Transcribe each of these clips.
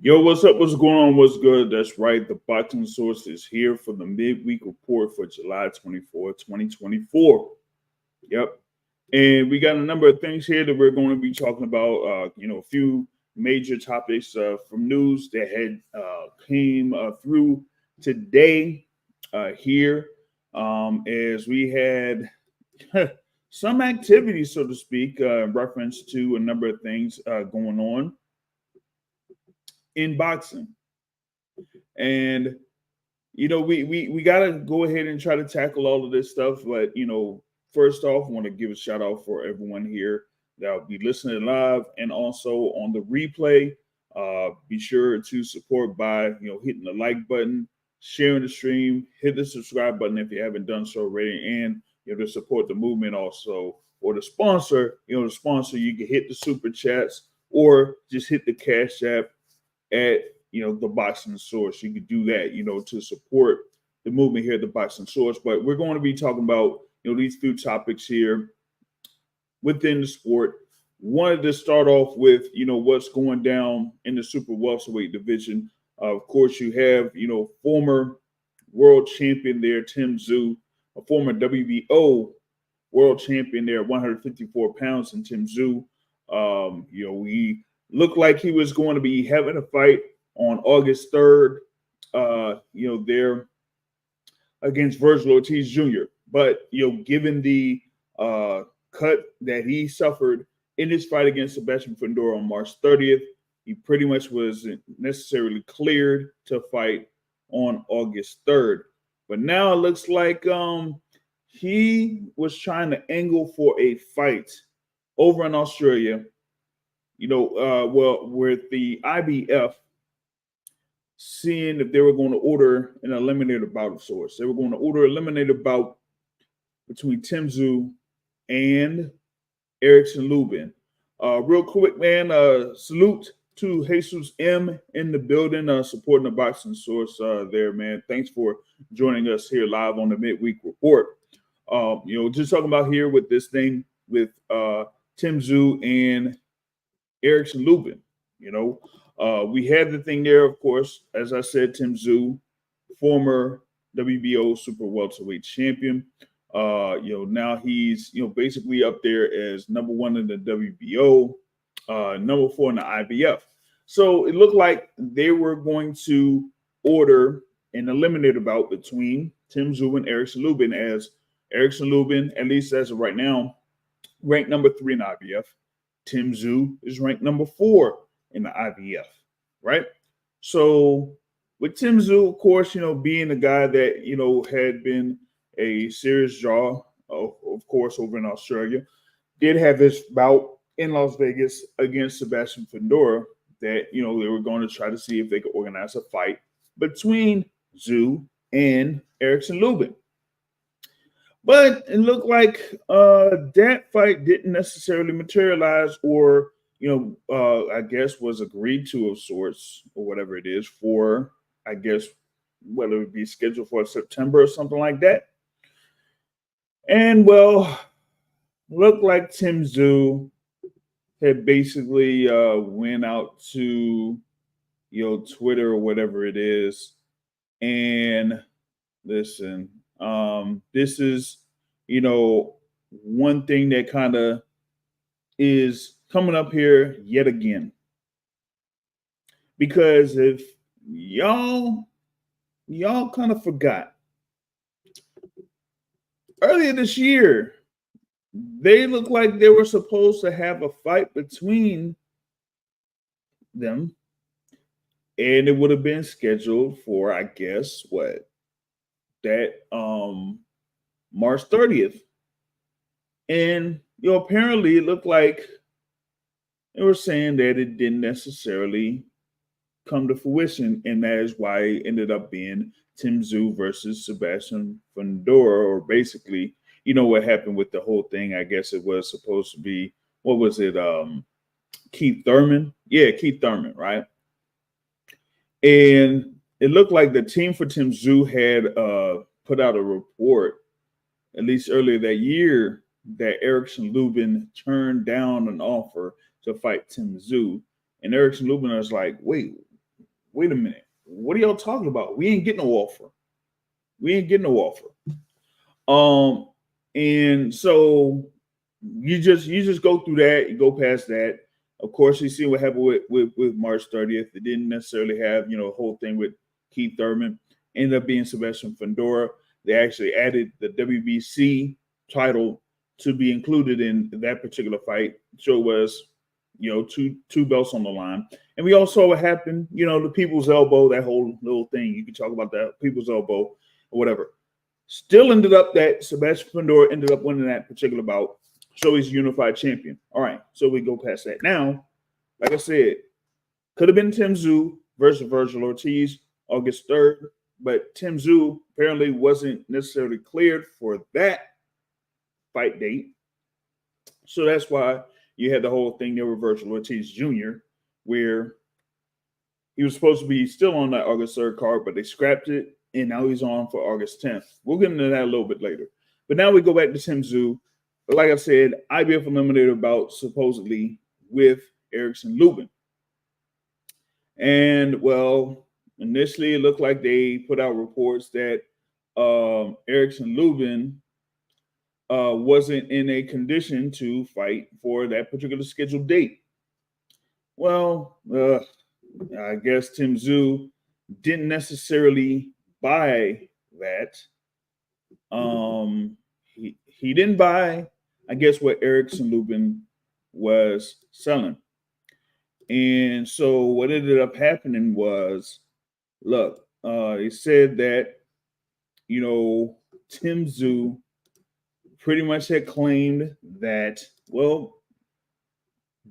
Yo, what's up? What's going on? What's good? That's right. The Boxing Source is here for the midweek report for July 24, 2024. Yep. And we got a number of things here that we're going to be talking about. A few major topics from news that had came through today here as we had some activity, so to speak, in reference to a number of things going on in boxing. And we got to go ahead and try to tackle all of this stuff, but first off, I want to give a shout out for everyone here that will be listening live and also on the replay. Be sure to support by hitting the like button, sharing the stream, hit the subscribe button if you haven't done so already, and to support the movement also. Or the sponsor, you can hit the super chats or just hit the Cash App at the Boxing Source. You could do that, to support the movement here at the Boxing Source. But we're going to be talking about these few topics here within the sport. Wanted to start off with what's going down in the super welterweight division. Of course, you have former world champion there, Tszyu, a former WBO world champion there, 154 pounds, and Tszyu. We looked like he was going to be having a fight on August 3rd, there against Virgil Ortiz Jr. But, given the cut that he suffered in his fight against Sebastian Fundora on March 30th, he pretty much wasn't necessarily cleared to fight on August 3rd. But now it looks like he was trying to angle for a fight over in Australia, with the IBF seeing if they were going to order an eliminator bout of sorts. They were going to order an eliminator bout between Tszyu and Erickson Lubin. Real quick, man, salute to Jesus M in the building, supporting the Boxing Source there, man. Thanks for joining us here live on the Midweek Report. Just talking about here with this thing with Tszyu and Erickson Lubin. We had the thing there, of course, as I said, Tszyu, former WBO super welterweight champion. Now he's basically up there as number one in the WBO, number four in the IBF. So it looked like they were going to order an eliminator bout between Tszyu and Erickson Lubin, as Erickson Lubin, at least as of right now, ranked number 3 in the IBF. Tszyu is ranked number 4 in the IBF, right? So with Tszyu, of course, being a guy that, had been a serious draw, of course, over in Australia, did have this bout in Las Vegas against Sebastian Fundora that, they were going to try to see if they could organize a fight between Tszyu and Erickson Lubin. But it looked like that fight didn't necessarily materialize or, I guess was agreed to of sorts or whatever it is for, I guess, whether it would be scheduled for September or something like that. And, looked like Tszyu had basically went out to, Twitter or whatever it is. And listen, this is, one thing that kind of is coming up here yet again. Because if y'all kind of forgot, earlier this year, they looked like they were supposed to have a fight between them. And it would have been scheduled for, I guess, March 30th. And, apparently it looked like they were saying that it didn't necessarily come to fruition. And that is why it ended up being Tszyu versus Sebastian Fundora, or basically, what happened with the whole thing. I guess it was supposed to be, what was it? Keith Thurman. Yeah, Keith Thurman, right? And it looked like the team for Tszyu had put out a report, at least earlier that year, that Erickson Lubin turned down an offer to fight Tszyu. And Erickson Lubin was like, wait, wait a minute, what are y'all talking about? We ain't getting no offer. We ain't getting no offer. And so you just go through that, you go past that. Of course, you see what happened with March 30th. It didn't necessarily have, a whole thing with Keith Thurman. Ended up being Sebastian Fundora. They actually added the WBC title to be included in that particular fight. So it was, two belts on the line. And we all saw what happened, the people's elbow, that whole little thing. You can talk about that, people's elbow or whatever. Still ended up that Sebastian Fundora ended up winning that particular bout. So he's unified champion. All right, so we go past that. Now, like I said, could have been Tszyu versus Vergil Ortiz August 3rd, but Tszyu apparently wasn't necessarily cleared for that fight date. So that's why you had the whole thing there with Vergil Ortiz Jr., where he was supposed to be still on that August 3rd card, but they scrapped it, and now he's on for August 10th. We'll get into that a little bit later. But now we go back to Tszyu. Like I said, IBF eliminated bout supposedly with Erickson Lubin. And, well, initially it looked like they put out reports that Erickson Lubin wasn't in a condition to fight for that particular scheduled date. Well, I guess Tszyu didn't necessarily buy that. He didn't buy, I guess, what Erickson Lubin was selling. And so what ended up happening was, look, he said that, Tszyu pretty much had claimed that, well,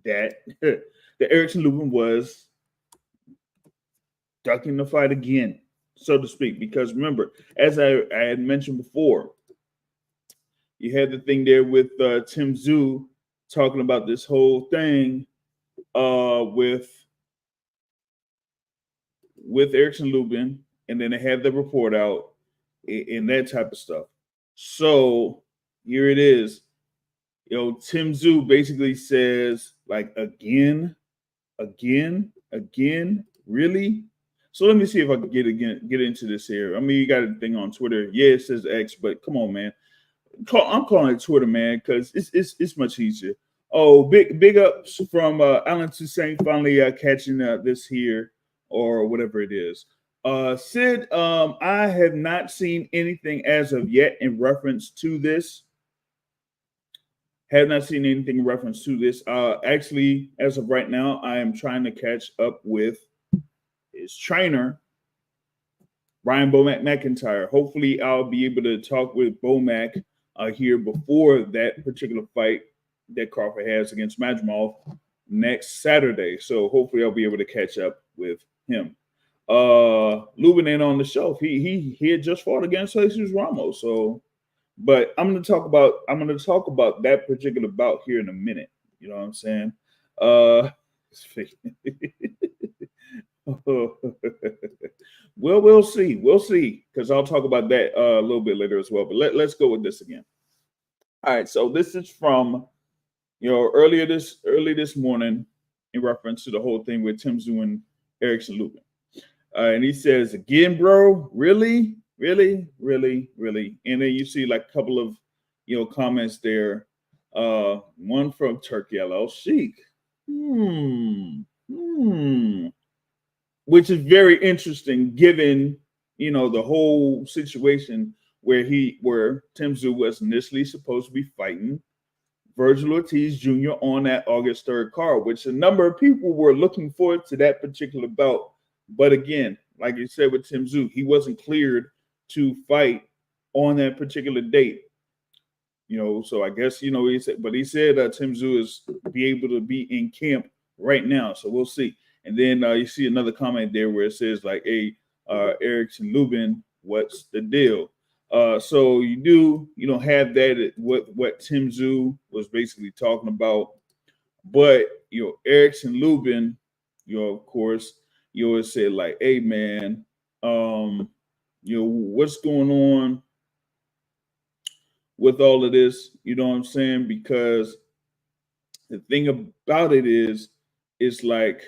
that Erickson Lubin was ducking the fight again, so to speak. Because remember, as I had mentioned before, you had the thing there with Tszyu talking about this whole thing with Erickson Lubin, and then they had the report out and that type of stuff. So here it is. Tszyu basically says, like, again, really? So let me see if I can get into this here. I mean, you got a thing on Twitter. Yeah, it says X, but come on, man. I'm calling it Twitter, man, because it's much easier. Oh, big ups from Alan Toussaint finally catching this here or whatever it is. Sid, I have not seen anything as of yet in reference to this. Have not seen anything in reference to this. Actually, as of right now, I am trying to catch up with his trainer, Ryan Bomac McIntyre. Hopefully, I'll be able to talk with Bomac here before that particular fight that Crawford has against Majmov next Saturday. So hopefully I'll be able to catch up with him. Lubin ain't on the shelf. He had just fought against Jesus Ramos. So, but I'm gonna talk about that particular bout here in a minute. You know what I'm saying? Well, we'll see. We'll see, because I'll talk about that a little bit later as well. But let's go with this again. All right, so this is from early this morning in reference to the whole thing with Tszyu and Erickson Lubin. And he says, again, bro, really? And then you see like a couple of comments there. One from Turki AlAlshikh. Which is very interesting given the whole situation where Tszyu was initially supposed to be fighting Vergil Ortiz Jr. on that August 3rd card, which a number of people were looking forward to that particular bout. But again, like you said with Tszyu, he wasn't cleared to fight on that particular date. So I guess, he said Tszyu is be able to be in camp right now. So we'll see. And then you see another comment there where it says like, hey, Erickson Lubin, what's the deal? So you don't have that what Tszyu was basically talking about, but Erickson Lubin, of course, you always say like, hey man, what's going on with all of this? You know what I'm saying? Because the thing about it is, it's like,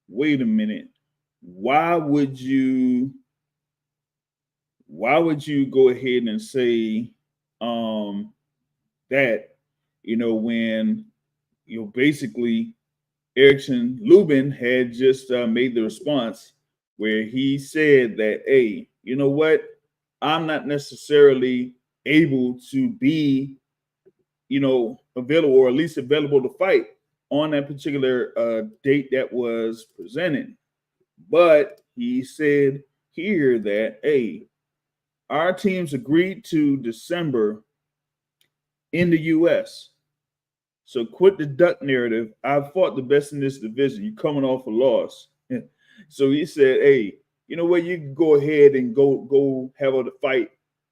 wait a minute, why would you go ahead and say that, when basically Erickson Lubin had just made the response where he said that, hey, you know what? I'm not necessarily able to be, available, or at least available to fight on that particular date that was presented. But he said here that, hey, our teams agreed to December in the U.S. So quit the duck narrative. I've fought the best in this division. You're coming off a loss. So he said, hey, you know what? You can go ahead and go have a fight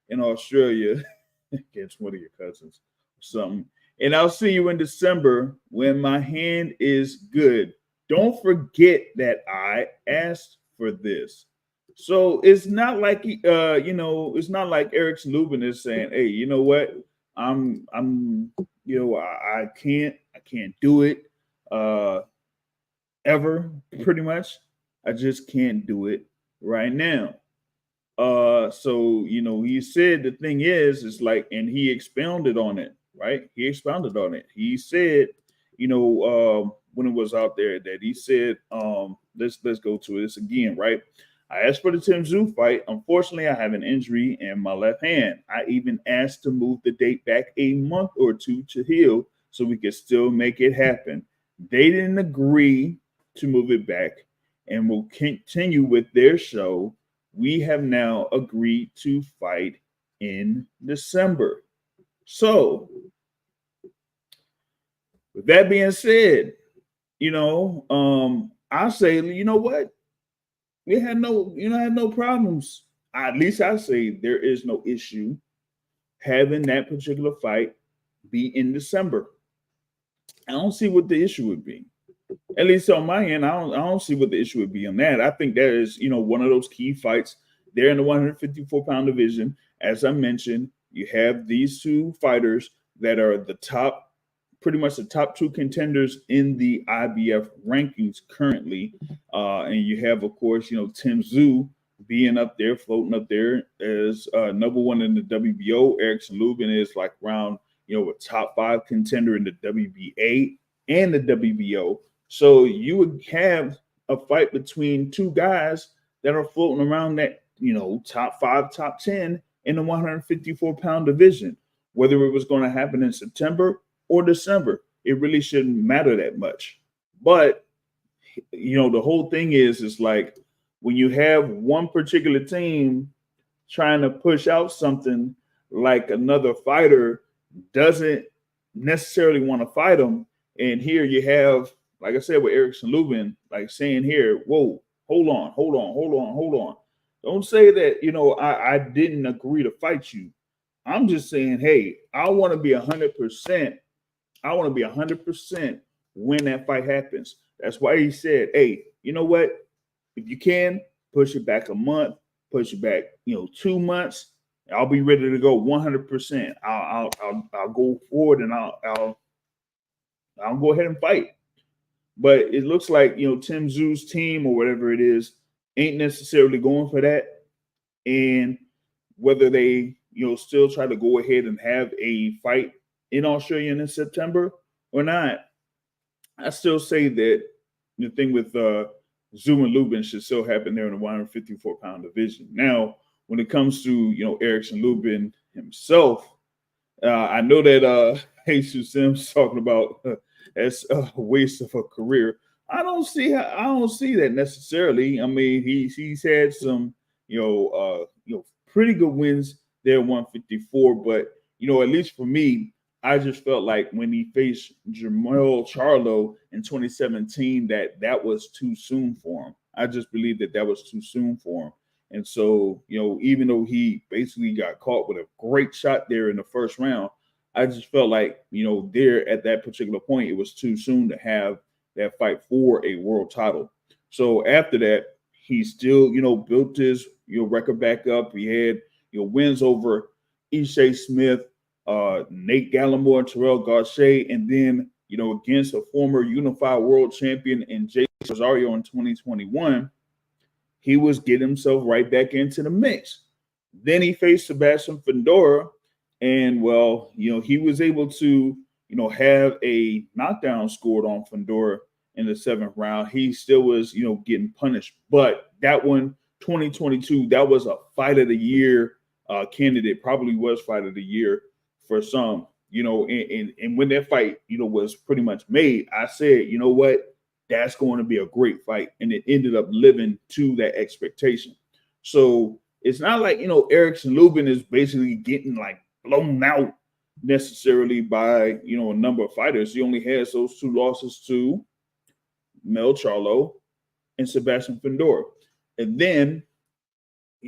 in Australia against one of your cousins or something. And I'll see you in December when my hand is good. Don't forget that I asked for this. So it's not like it's not like Erickson Lubin is saying, hey, you know what? I can't do it ever, pretty much. I just can't do it right now. So he said the thing is like, and he expounded on it, right? He expounded on it. He said, when it was out there, that he said, let's go to this again, right? I asked for the Tszyu fight. Unfortunately, I have an injury in my left hand. I even asked to move the date back a month or two to heal so we could still make it happen. They didn't agree to move it back and will continue with their show. We have now agreed to fight in December. So, with that being said, I say, you know what? We had no problems. At least I say there is no issue having that particular fight be in December. I don't see what the issue would be. At least on my end, I don't see what the issue would be on that. I think that is, one of those key fights there in the 154-pound division. As I mentioned, you have these two fighters that are pretty much the top two contenders in the IBF rankings currently. And you have, of course, Tszyu being up there, floating up there as number one in the WBO. Erickson Lubin is like around, a top 5 contender in the WBA and the WBO. So you would have a fight between two guys that are floating around that, top 5, top 10 in the 154-pound division. Whether it was going to happen in September or December, it really shouldn't matter that much. But, the whole thing is like when you have one particular team trying to push out something like another fighter doesn't necessarily want to fight them. And here you have, like I said, with Erickson Lubin, like saying here, whoa, hold on. Don't say that, I didn't agree to fight you. I'm just saying, hey, I want to be 100%. I want to be 100% when that fight happens. That's why he said, hey, you know what? If you can, push it back a month, push it back, 2 months. I'll be ready to go 100%. I'll go forward and I'll go ahead and fight. But it looks like, Tszyu's team or whatever it is ain't necessarily going for that. And whether they, still try to go ahead and have a fight in Australia in September or not, I still say that the thing with Tszyu and Lubin should still happen there in the 154-pound division. Now, when it comes to, Erickson Lubin himself, I know that Jesus Sims talking about as a waste of a career. I don't see that necessarily. I mean, he's had some, pretty good wins there, 154. But at least for me, I just felt like when he faced Jermell Charlo in 2017, that was too soon for him. I just believe that was too soon for him. And so, even though he basically got caught with a great shot there in the first round, I just felt like, there at that particular point, it was too soon to have that fight for a world title. So after that, he still, built his, record back up. He had, wins over Ishii Smith, Nate Gallimore, and Terrell Gausha, and then, against a former unified world champion in Jay Rosario in 2021. he was getting himself right back into the mix. Then he faced Sebastian Fundora, and well, he was able to, have a knockdown scored on Fundora in the 7th round. He still was, getting punished. But that one, 2022, that was a fight of the year candidate, probably was fight of the year for some, and when that fight, was pretty much made, I said, you know what, that's going to be a great fight. And it ended up living to that expectation. So it's not like, Erickson Lubin is basically getting like blown out necessarily by, a number of fighters. He only has those 2 losses to Mel Charlo and Sebastian Fundora. And then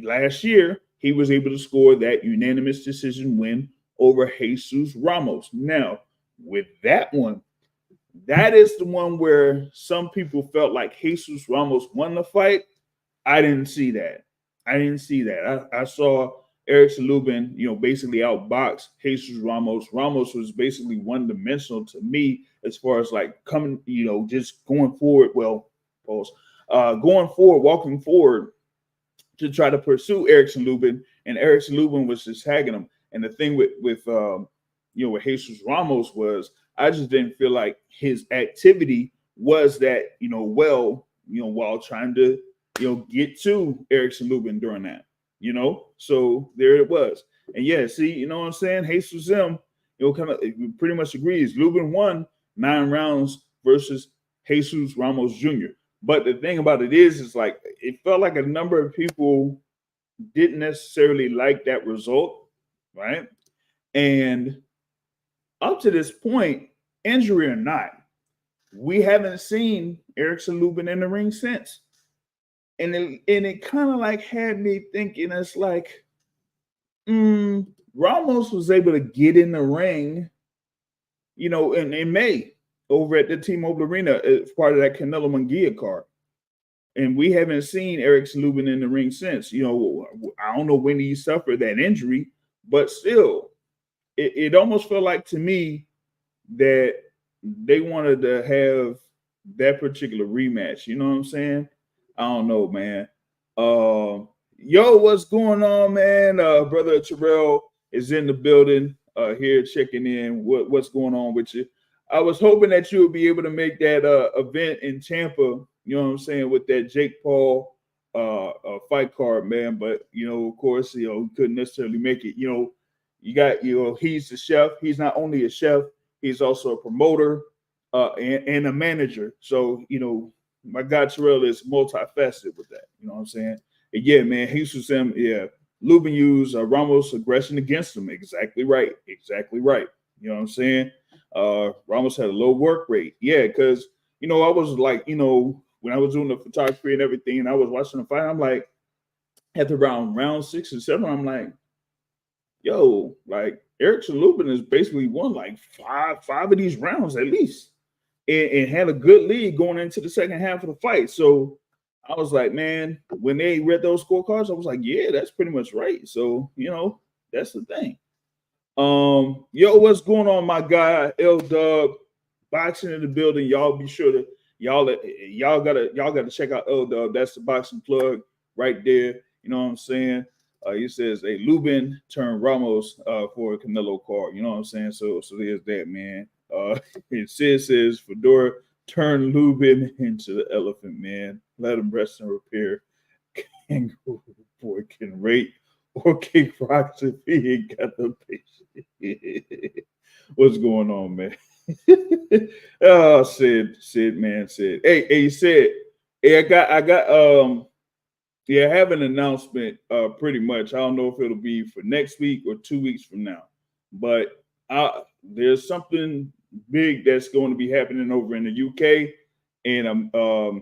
last year, he was able to score that unanimous decision win over Jesus Ramos. Now, with that one, that is the one where some people felt like Jesus Ramos won the fight. I didn't see that. I saw Erickson Lubin, basically outbox Jesus Ramos. Ramos was basically one-dimensional to me as far as like coming, just going forward. Well, going forward, walking forward to try to pursue Erickson Lubin, and Erickson Lubin was just tagging him. And the thing with Jesus Ramos was, I just didn't feel like his activity was that, while trying to, get to Erickson Lubin during that, so there it was. And yeah, see, you know what I'm saying? Jesus M, kind of pretty much agrees. Lubin won 9 rounds versus Jesus Ramos Jr. But the thing about it is like, it felt like a number of people didn't necessarily like that result, right? And up to this point, injury or not, we haven't seen Erickson Lubin in the ring since. And it kind of like had me thinking, it's like, Ramos was able to get in the ring, in May over at the T-Mobile Arena as part of that Canelo Munguia card. And we haven't seen Erickson Lubin in the ring since. I don't know when he suffered that injury, but still, it almost felt like to me that they wanted to have that particular rematch. You know what I'm saying? I don't know, man. Yo, what's going on, man? Brother Terrell is in the building here checking in. What's going on with you? I was hoping that you would be able to make that event in Tampa, you know what I'm saying, with that Jake Paul fight card, man. But, of course, couldn't necessarily make it. You got, he's the chef. He's not only a chef, he's also a promoter and a manager. So, my guy Terrell is multifaceted with that. You know what I'm saying? And yeah, man, Jesus M, yeah. Lubin used Ramos' aggression against him. Exactly right. You know what I'm saying? Ramos had a low work rate. Yeah, because, I was like, when I was doing the photography and everything, and I was watching the fight, I'm like, at around round 6 and 7, I'm like, yo, like Erickson Lubin has basically won like five of these rounds at least, and had a good lead going into the second half of the fight. So I was like, man, when they read those scorecards, I was like, yeah, that's pretty much right. So, that's the thing. Yo, what's going on, my guy L Dub? Boxing in the building. Y'all be sure to y'all gotta check out L Dub. That's the boxing plug right there. You know what I'm saying? He says a Lubin turned Ramos for a Canelo card. You know what I'm saying? So there's that, man. And Sid says Fedora turned Lubin into the elephant, man. Let him rest and repair. Kangaroo boy can rate or kick rocks if he ain't got the patience. What's going on, man? Oh, Sid, man, Sid. Hey, Sid. Hey, I have an announcement pretty much. I don't know if it'll be for next week or 2 weeks from now, but there's something big that's going to be happening over in the UK, and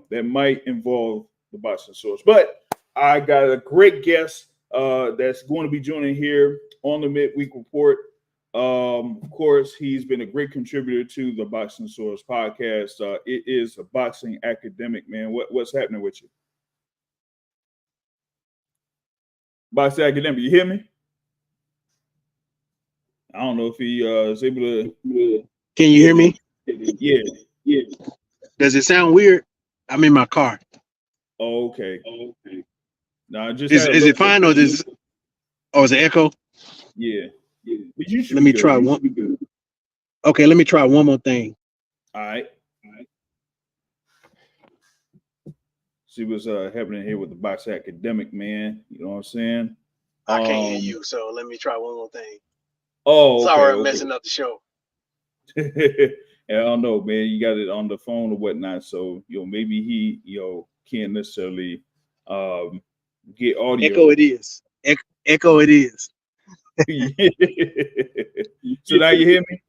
that might involve the Boxing Source. But I got a great guest that's going to be joining here on the Midweek Report. Of course, he's been a great contributor to the Boxing Source podcast. It is a boxing academic, man. What's happening with you? Boxing academic, you hear me? I don't know if he is able to. Can you hear me? Yeah. Does it sound weird? I'm in my car. Oh, okay. Now just Is it fine or is it echo? Yeah. But you should Let be me good. try one. Okay, let me try one more thing. All right. See what's happening here with the Box Academic, man. You know what I'm saying? I can't hear you, so let me try one more thing. Oh, okay. Sorry, I'm messing up the show. I don't know, man. You got it on the phone or whatnot, so maybe he can't necessarily get audio. Echo it is. Echo it is. So now you hear me?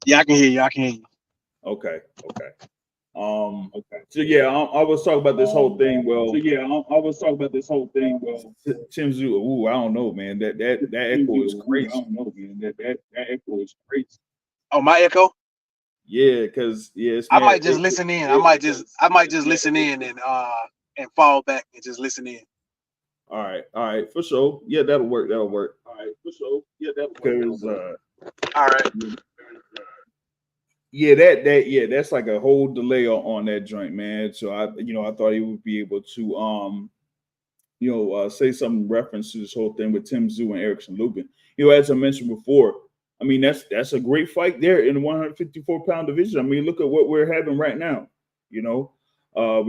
Yeah, I can hear you. I can hear you. Okay. So yeah, I was talking about this whole thing. Well, Tszyu. Ooh, I don't know, man. That echo is crazy. Oh, my echo? Yeah, because I might just listen in. I might just listen in and fall back and just listen in. All right, for sure. Yeah, that'll work. Because all right. Yeah, that's like a whole delay on that joint, man. So I thought he would be able to say some reference to this whole thing with Tszyu and Erickson Lubin. As I mentioned before, I mean that's a great fight there in the 154-pound division. I mean, look at what we're having right now. We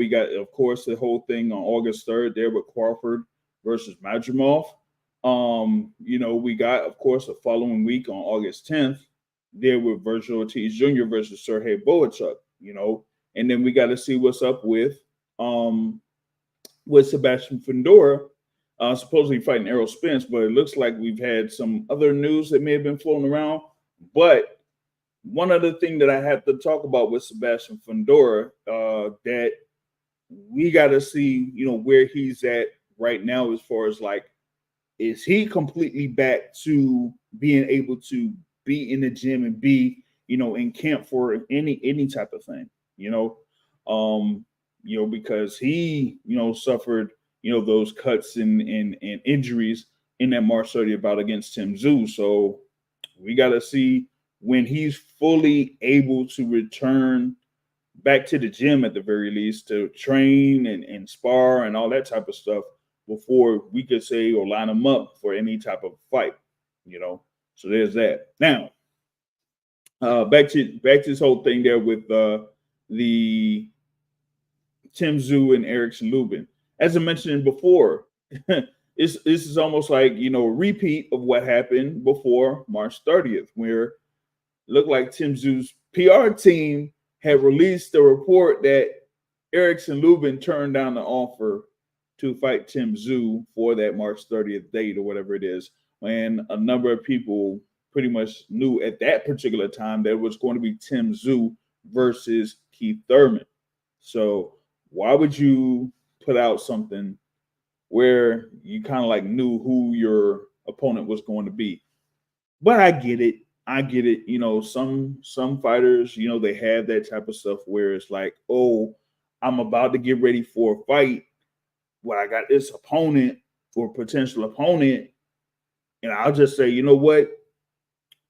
got, of course, the whole thing on August 3rd there with Crawford versus Madrimov. We got, of course, the following week on August 10th. There with Virgil Ortiz Jr. versus Sergey Boachuk, and then we got to see what's up with Sebastian Fundora, supposedly fighting Errol Spence, but it looks like we've had some other news that may have been floating around. But one other thing that I have to talk about with Sebastian Fundora, that we got to see, where he's at right now as far as like, is he completely back to being able to be in the gym and be, in camp for any type of thing, because he, suffered, those cuts and injuries in that March 30th bout against Tszyu. So we got to see when he's fully able to return back to the gym at the very least to train and spar and all that type of stuff before we could say or line him up for any type of fight, So there's that. Now, back to this whole thing there with the Tszyu and Erickson Lubin. As I mentioned before, this is almost like a repeat of what happened before March 30th, where it looked like Tszyu's PR team had released a report that Erickson Lubin turned down the offer to fight Tszyu for that March 30th date or whatever it is. And a number of people pretty much knew at that particular time that it was going to be Tszyu versus Keith Thurman. So why would you put out something where you kind of like knew who your opponent was going to be? But I get it. Some fighters, they have that type of stuff where it's like, oh, I'm about to get ready for a fight. Well, I got this opponent or potential opponent, and I'll just say, you know what?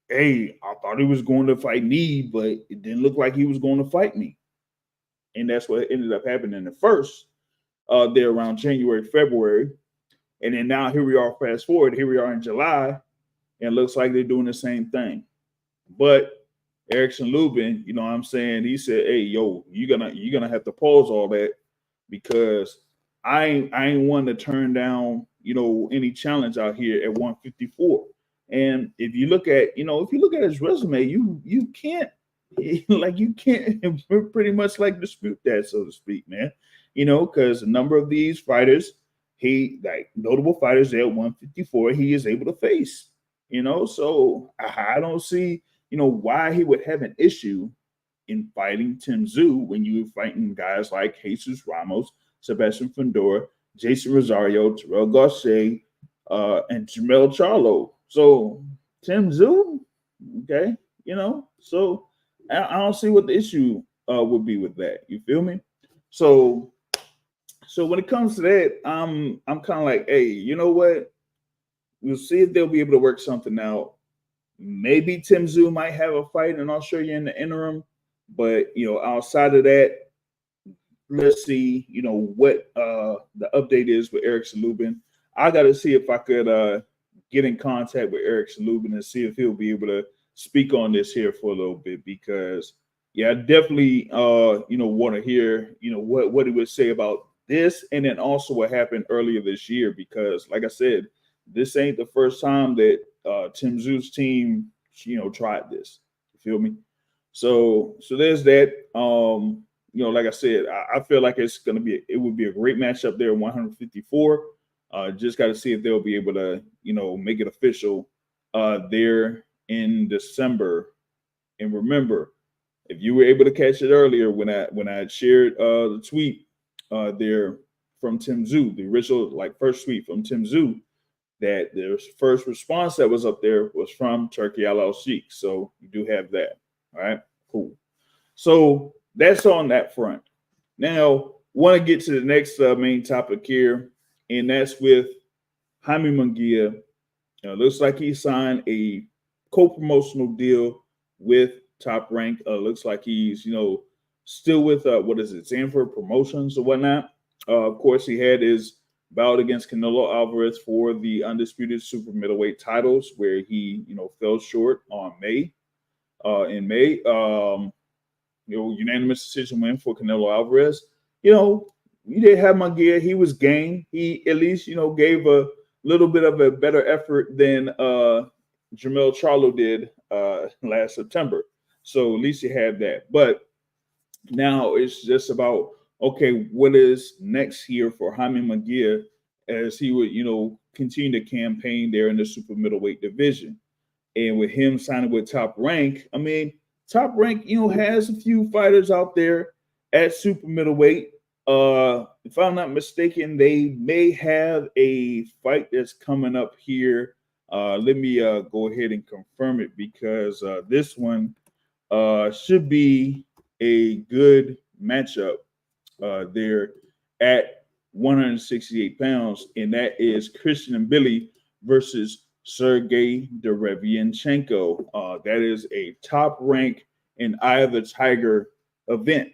Hey, I thought he was going to fight me, but it didn't look like he was going to fight me. And that's what ended up happening at first, there around January, February. And then now here we are, fast forward, here we are in July, and it looks like they're doing the same thing. But Erickson Lubin, you know what I'm saying? He said, hey, yo, you're gonna have to pause all that because I ain't one to turn down, any challenge out here at 154. And if you look at his resume, you can't pretty much like dispute that, so to speak, man. Because a number of these fighters, notable fighters at 154, he is able to face. So I don't see, why he would have an issue in fighting Tszyu when you're fighting guys like Jesus Ramos, Sebastian Fundora, Jason Rosario, Terrell Gausset, and Jamel Charlo. So Tszyu, okay, so I don't see what the issue would be with that. You feel me? So when it comes to that, I'm kind of like, hey, you know what? We'll see if they'll be able to work something out. Maybe Tszyu might have a fight in Australia in the interim, but outside of that, let's see, what the update is with Erickson Lubin. I got to see if I could get in contact with Erickson Lubin and see if he'll be able to speak on this here for a little bit, because yeah, I definitely want to hear what he would say about this, and then also what happened earlier this year, because like I said, this ain't the first time that Tsyzu's team tried this. You feel me? So there's that. Like I said, I feel like it would be a great matchup there, 154. Just got to see if they'll be able to make it official there in December. And remember, if you were able to catch it earlier when I shared the tweet there from Tszyu, the original first tweet from Tszyu, that their first response that was up there was from Turki AlAlshikh. So you do have that. All right, cool. So that's on that front. Now, want to get to the next main topic here, and that's with Jaime Munguia. Looks like he signed a co-promotional deal with Top Rank. Looks like he's still with Sanford Promotions or whatnot. Of course, he had his bout against Canelo Alvarez for the undisputed super middleweight titles, where he fell short on May. In May, unanimous decision win for Canelo Alvarez. We did have Munguia. He was game. He at least gave a little bit of a better effort than Jermell Charlo did last September. So at least you have that. But now it's just about, okay, what is next here for Jaime Munguia as he would, continue to campaign there in the super middleweight division. And with him signing with Top Rank, I mean, Top Rank, has a few fighters out there at super middleweight. If I'm not mistaken, they may have a fight that's coming up here. Let me go ahead and confirm it, because this one should be a good matchup there at 168 pounds, and that is Christian and Billy versus Sergey Derevianchenko. That is a Top Rank and Eye of the Tiger event,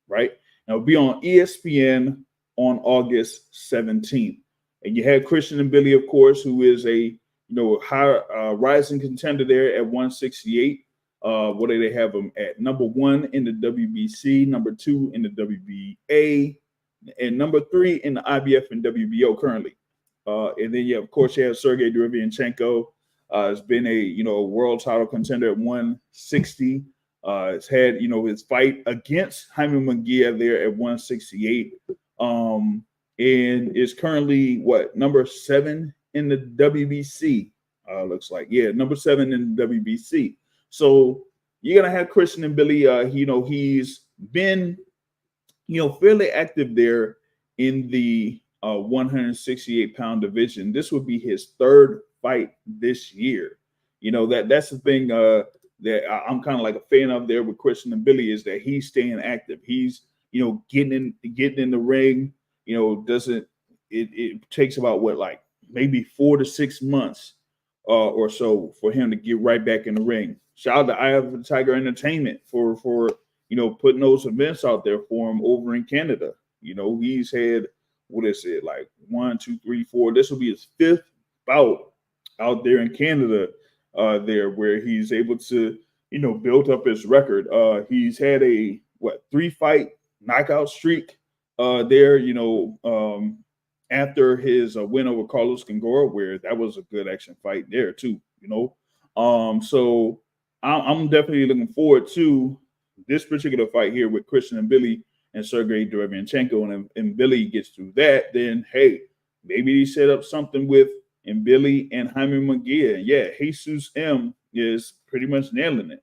right? Now, it'll be on ESPN on August 17th. And you have Christian and Billy, of course, who is a high rising contender there at 168. What do they have them at? Number 1 in the WBC, number 2 in the WBA, and number 3 in the IBF and WBO currently. And then, of course, you have Sergey Derevianchenko. Has been a world title contender at 160. Has had his fight against Jaime Munguia there at 168. And is currently number 7 in the WBC. Looks like number 7 in the WBC. So you're gonna have Christian and Billy. He's been fairly active there in the 168-pound division. This would be his 3rd fight this year. That's the thing that I'm kind of like a fan of there with Christian and Billy, is that he's staying active. He's getting in the ring. It takes about maybe 4 to 6 months or so for him to get right back in the ring. Shout out to Eye of the Tiger Entertainment for putting those events out there for him over in Canada. He's had, 1, 2, 3, 4. This will be his 5th bout out there in Canada there, where he's able to build up his record. He's had a 3-fight knockout streak there, after his win over Carlos Gongora, where that was a good action fight there too, so I'm definitely looking forward to this particular fight here with Christian and Billy and Sergey Derevianchenko. And Billy gets through that, then hey, maybe he set up something with Billy and Jaime Munguia. Yeah, Jesus M is pretty much nailing it.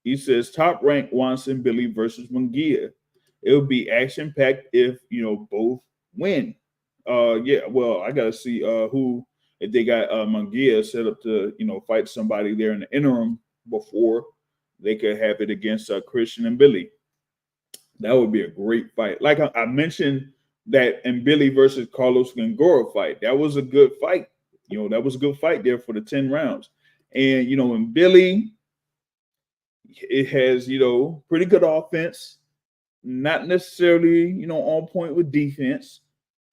He says Top Rank wants Billy versus Munguia. It would be action packed if both win. Well, I gotta see who, if they got Munguia set up to fight somebody there in the interim before they could have it against Christian and Billy. That would be a great fight. Like I mentioned, that and Billy versus Carlos Gongora fight. That was a good fight. That was a good fight there for the 10 rounds. And and Billy, it has, pretty good offense, not necessarily, on point with defense.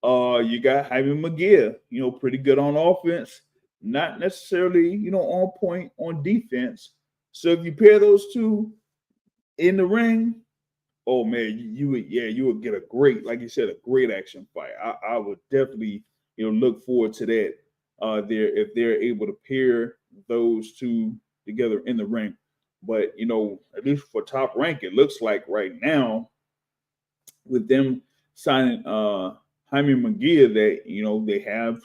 You got Jaime Munguia, pretty good on offense, not necessarily, on point on defense. So if you pair those two in the ring, oh man, you would get a great, like you said, a great action fight. I would definitely, look forward to that. There if they're able to pair those two together in the ring. But at least for Top Rank, it looks like right now with them signing Jaime Munguia that they have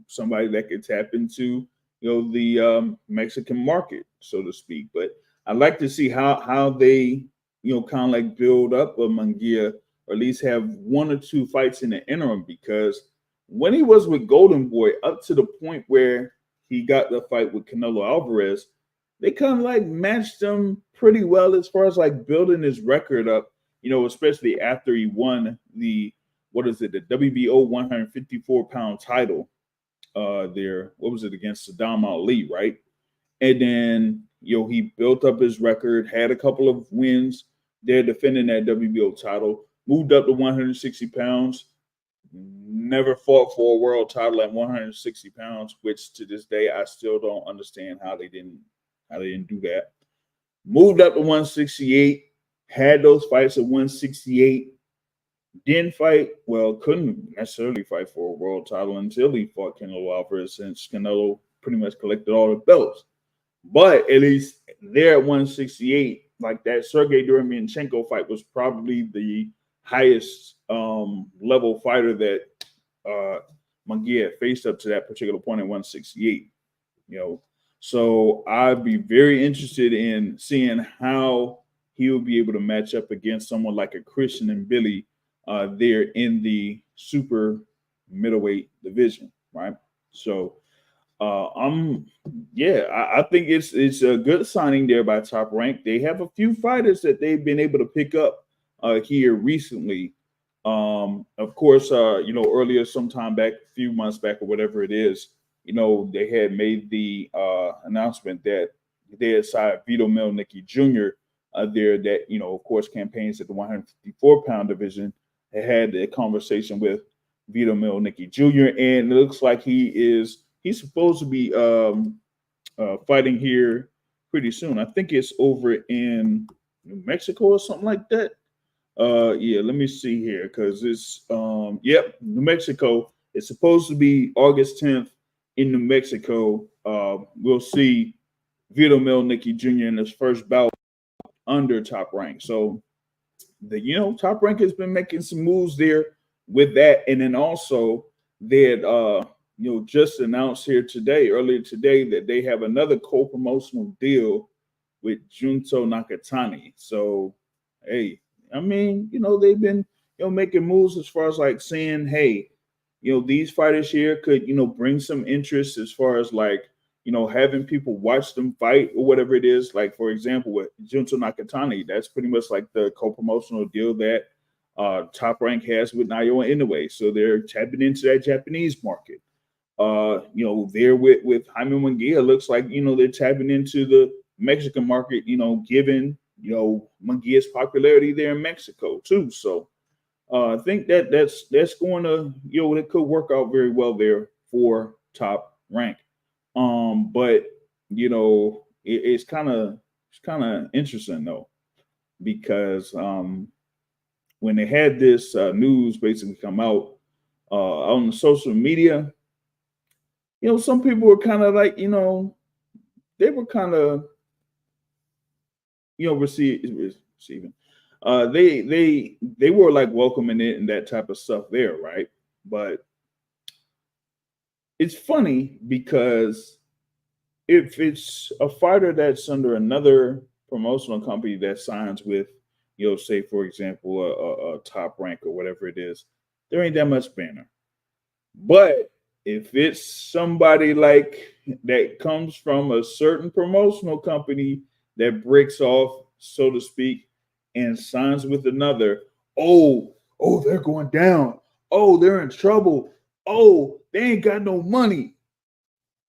somebody that could tap into the Mexican market, so to speak. But I'd like to see how they kind of like build up a Munguia, or at least have one or two fights in the interim, because when he was with Golden Boy up to the point where he got the fight with Canelo Alvarez, they kind of like matched him pretty well as far as like building his record up, especially after he won the WBO 154-pound title there. What was it, against Saddam Ali, right? And then, he built up his record, had a couple of wins there defending that WBO title, moved up to 160 pounds, never fought for a world title at 160 pounds, which to this day, I still don't understand how they didn't do that. Moved up to 168, had those fights at 168, couldn't necessarily fight for a world title until he fought Canelo Alvarez, since Canelo pretty much collected all the belts. But at least there at 168, like that Sergey Derevyanchenko fight was probably the highest level fighter that Munguia faced up to that particular point at 168. So I'd be very interested in seeing how he will be able to match up against someone like a Christian and Billy there in the super middleweight division, right? So I think it's a good signing there by Top Rank. They have a few fighters that they've been able to pick up here recently. Of course, earlier sometime back, a few months back or whatever it is, they had made the announcement that they had signed Vito Mielnicki Jr. There that, of course, campaigns at the 154-pound division. They had a conversation with Vito Mielnicki Jr. and it looks like he's supposed to be fighting here pretty soon. I think it's over in New Mexico or something like that. Let me see here, because it's New Mexico. It's supposed to be August 10th in New Mexico. We'll see Vito Mielnicki Jr. in his first bout under Top Rank. So Top Rank has been making some moves there with that, and then also they had just announced earlier today, that they have another co-promotional deal with Junto Nakatani. So, hey, I mean, they've been, making moves as far as like saying, hey, these fighters here could, bring some interest as far as like, having people watch them fight or whatever it is. Like, for example, with Junto Nakatani, that's pretty much like the co-promotional deal that Top Rank has with Naoya Inoue. So they're tapping into that Japanese market. There with Jaime Munguia, looks like, they're tapping into the Mexican market, given, Munguia's popularity there in Mexico too. So I think that's going to, it could work out very well there for Top Rank. But it's kind of interesting though, because when they had this news basically come out on the social media, some people were kind of like, they were kind of, receiving. They were like welcoming it and that type of stuff there, right? But it's funny because if it's a fighter that's under another promotional company that signs with, say for example, a Top Rank or whatever it is, there ain't that much banner. But if it's somebody like that comes from a certain promotional company that breaks off, so to speak, and signs with another, oh, they're going down. Oh, they're in trouble. Oh, they ain't got no money.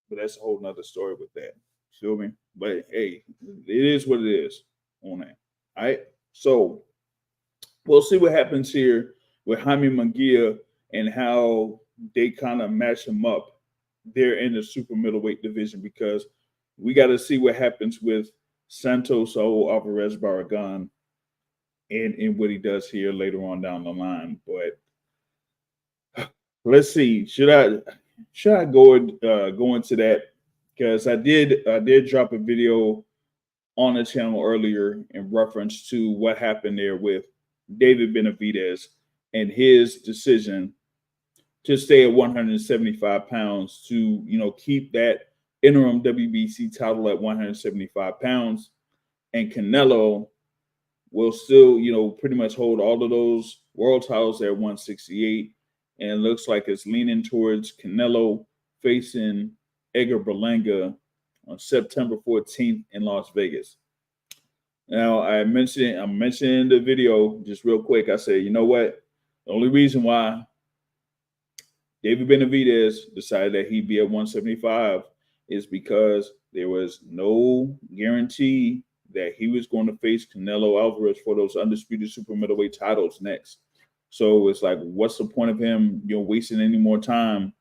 But that's a whole nother story with that. Feel me? But hey, it is what it is. on that. All right. So we'll see what happens here with Jaime Munguia and how they kind of match him up there in the super middleweight division, because we got to see what happens with Santos Alvarez Barragan and what he does here later on down the line. But let's see. Should I go into that? Because I did drop a video on the channel earlier in reference to what happened there with David Benavidez and his decision to stay at 175 pounds to, keep that interim WBC title at 175 pounds. And Canelo will still, pretty much hold all of those world titles at 168. And it looks like it's leaning towards Canelo facing Edgar Berlanga on September 14th in Las Vegas. Now, I'm mentioning the video just real quick. I said, you know what? The only reason why David Benavidez decided that he'd be at 175 is because there was no guarantee that he was going to face Canelo Alvarez for those undisputed super middleweight titles next. So it's like, what's the point of him, wasting any more time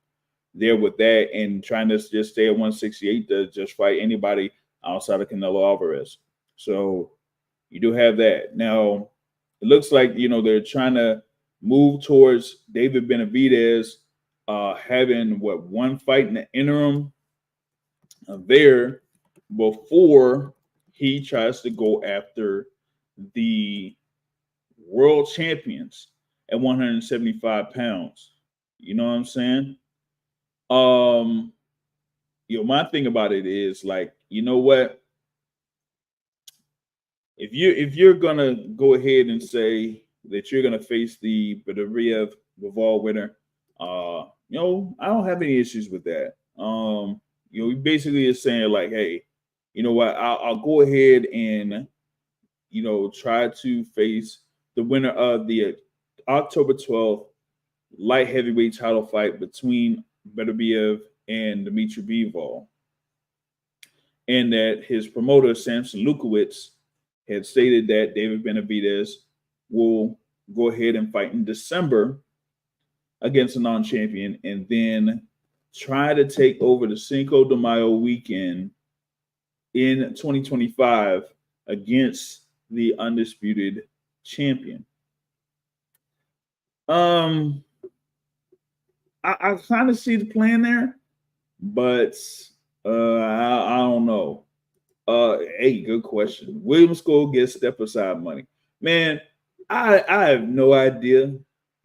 there with that and trying to just stay at 168 to just fight anybody outside of Canelo Alvarez? So you do have that. Now, it looks like, they're trying to move towards David Benavidez having one fight in the interim there before he tries to go after the world champions at 175 pounds. You know what I'm saying? My thing about it is, like, you know what? If you're gonna go ahead and say that you're gonna face the Riyadh Bivol winner, I don't have any issues with that. He basically is saying, like, hey, you know what? I'll go ahead and try to face the winner of the October 12th light heavyweight title fight between Beterbiev and Dmitry Bivol, and that his promoter Samson Lukowicz had stated that David Benavidez will go ahead and fight in December against a non-champion, and then try to take over the Cinco de Mayo weekend in 2025 against the undisputed champion. I kind of see the plan there, but I don't know. Hey, good question. William Scholl gets step aside money. Man, I have no idea.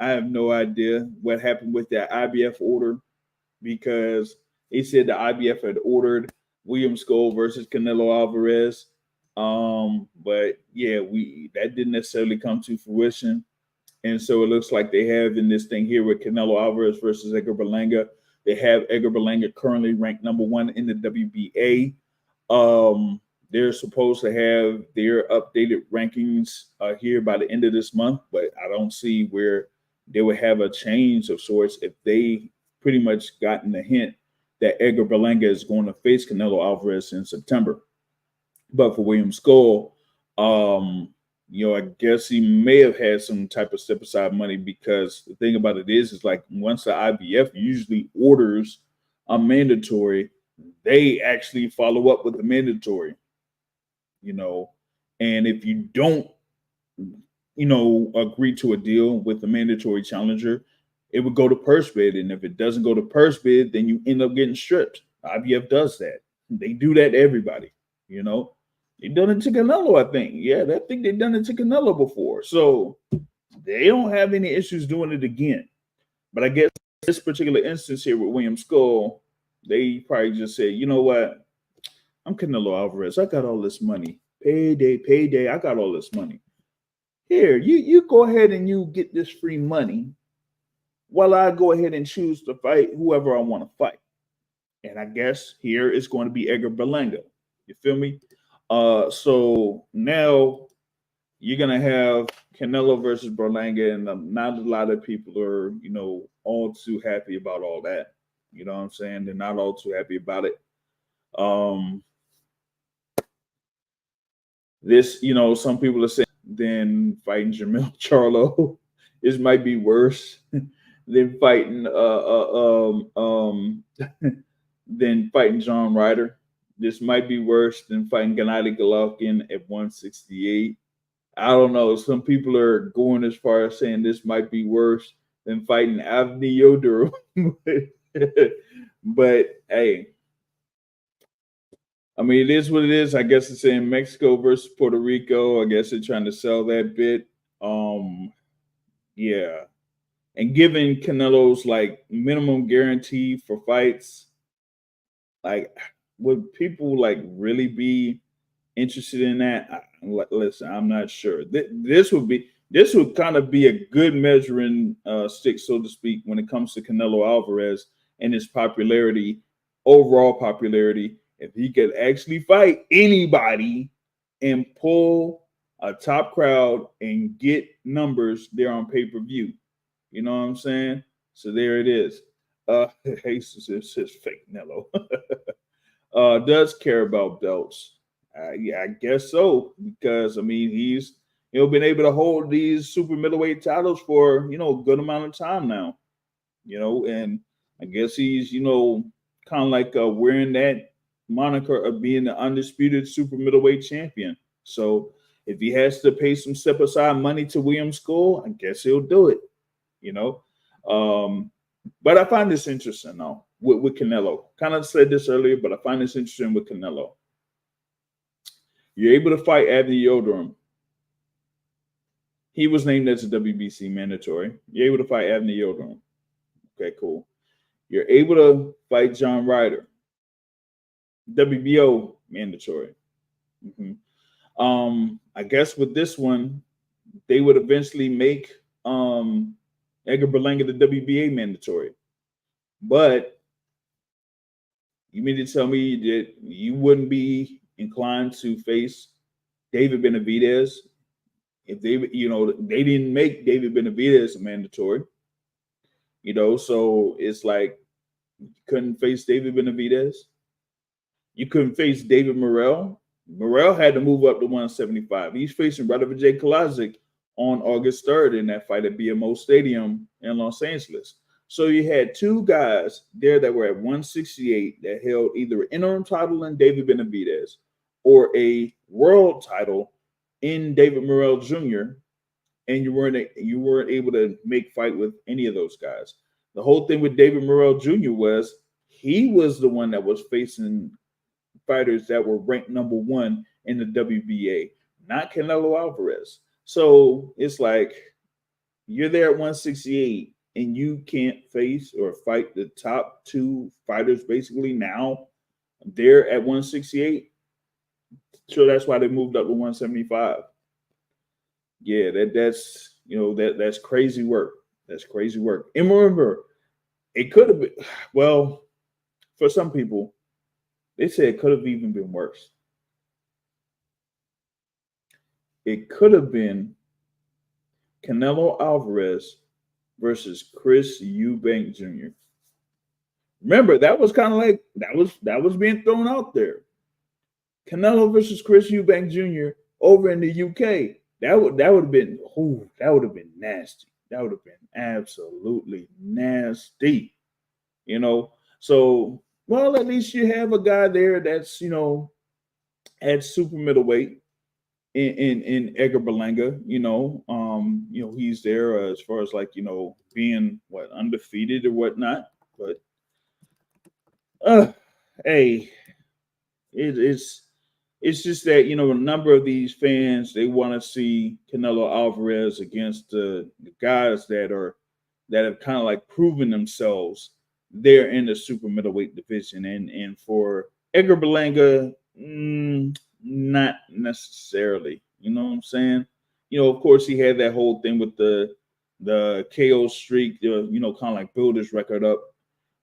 I have no idea what happened with that IBF order, because he said the IBF had ordered William Scholl versus Canelo Alvarez. But yeah, that didn't necessarily come to fruition. And so it looks like they have in this thing here with Canelo Alvarez versus Edgar Berlanga. They have Edgar Berlanga currently ranked number 1 in the WBA. They're supposed to have their updated rankings here by the end of this month, but I don't see where they would have a change of sorts if they pretty much gotten the hint that Edgar Berlanga is going to face Canelo Alvarez in September. But for William Scholl, I guess he may have had some type of step aside money, because the thing about it is like, once the IBF usually orders a mandatory, they actually follow up with the mandatory, and if you don't, agree to a deal with the mandatory challenger, it would go to purse bid. And if it doesn't go to purse bid, then you end up getting stripped. IBF does that. They do that to everybody, They've done it to Canelo, I think. Yeah, I think they've done it to Canelo before. So they don't have any issues doing it again. But I guess this particular instance here with William Scholl, they probably just said, you know what? I'm Canelo Alvarez. I got all this money. Payday. I got all this money. Here, you go ahead and you get this free money while I go ahead and choose to fight whoever I want to fight. And I guess here it's going to be Edgar Berlanga. You feel me? So now you're going to have Canelo versus Berlanga, and not a lot of people are, all too happy about all that. You know what I'm saying? They're not all too happy about it. This, some people are saying than fighting Jermell Charlo. This might be worse than fighting than fighting John Ryder. This might be worse than fighting Gennady Golovkin at 168. I don't know. Some people are going as far as saying this might be worse than fighting Avni Yildirim. But hey, I mean, it is what it is. I guess it's in Mexico versus Puerto Rico. I guess they're trying to sell that bit. Yeah. And giving Canelo's like minimum guarantee for fights, like, would people like really be interested in that? Listen, I'm not sure. This would kind of be a good measuring stick, so to speak, when it comes to Canelo Alvarez and his popularity, overall popularity. If he could actually fight anybody and pull a top crowd and get numbers there on pay-per-view. You know what I'm saying? So there it is. Jesus says fake Nello. Does care about belts. Yeah, I guess so. Because I mean he's been able to hold these super middleweight titles for a good amount of time now. And I guess he's kind of like wearing that moniker of being the undisputed super middleweight champion. So if he has to pay some step aside money to William Skull, I guess he'll do it. But I find this interesting though with Canelo. Kind of said this earlier, but I find this interesting with Canelo. You're able to fight Avni Yildirim. He was named as a WBC mandatory. You're able to fight Avni Yildirim. Okay, cool. You're able to fight John Ryder. WBO mandatory. I guess with this one, they would eventually make Edgar Berlanga the WBA mandatory. But you mean to tell me that you wouldn't be inclined to face David Benavidez if they didn't make David Benavidez a mandatory? So it's like you couldn't face David Benavidez. You couldn't face David Morrell. Morrell had to move up to 175. He's facing Radovich Kalajic on August 3rd in that fight at BMO Stadium in Los Angeles. So you had two guys there that were at 168 that held either an interim title in David Benavidez or a world title in David Morrell Jr., and you weren't able to make fight with any of those guys. The whole thing with David Morrell Jr. was he was the one that was facing fighters that were ranked number one in the WBA, not Canelo Alvarez. So it's like you're there at 168 and you can't face or fight the top two fighters basically now. They're at 168. So that's why they moved up to 175. Yeah, that's crazy work. That's crazy work. And remember, it could have been, well, for some people, they said it could have even been worse. It could have been Canelo Alvarez versus Chris Eubank Jr. Remember, that was kind of like that was being thrown out there. Canelo versus Chris Eubank Jr. over in the UK. That would have been nasty. That would have been absolutely nasty. So well, at least you have a guy there that's at super middleweight in Edgar Berlanga. He's there as far as like being undefeated or whatnot. But hey, it's just that a number of these fans, they want to see Canelo Alvarez against the guys that have kind of like proven themselves there in the super middleweight division, and for Edgar Berlanga, not necessarily. You know what I'm saying? Of course, he had that whole thing with the KO streak, kind of like build his record up.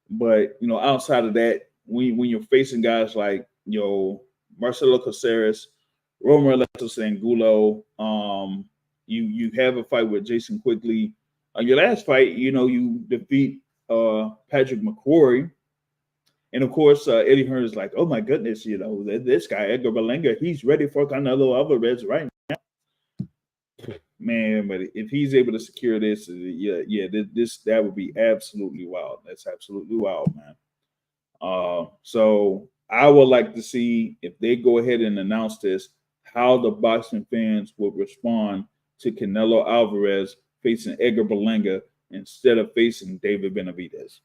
But outside of that, when you're facing guys like Marcelo Caceres, Romer Angulo, you have a fight with Jason Quigley. Your last fight, you defeat Patrick McQuarrie, And of course, Eddie Hearn is like, oh my goodness, this guy, Edgar Berlanga, he's ready for Canelo Alvarez right now. Man, but if he's able to secure this, that would be absolutely wild. That's absolutely wild, man. So I would like to see if they go ahead and announce this, how the boxing fans would respond to Canelo Alvarez facing Edgar Berlanga instead of facing David Benavidez.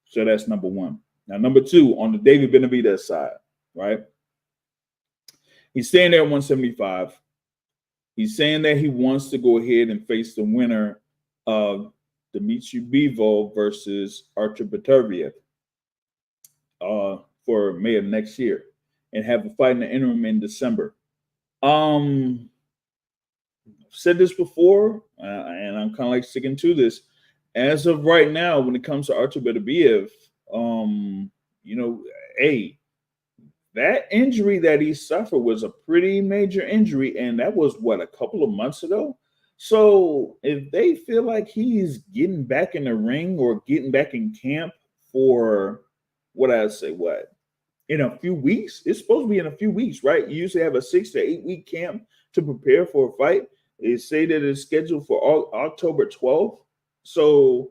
So that's number one. Now, number two, on the David Benavidez side, right? He's staying there at 175. He's saying that he wants to go ahead and face the winner of Dmitry Bivol versus Artur Beterbiev for May of next year and have a fight in the interim in December. I've said this before, and I'm kind of like sticking to this. As of right now, when it comes to Artur Beterbiev, that injury that he suffered was a pretty major injury, and that was a couple of months ago. So if they feel like he's getting back in the ring or getting back in camp for in a few weeks, it's supposed to be in a few weeks, right? You usually have a 6 to 8 week camp to prepare for a fight. They say that it's scheduled for October 12th. So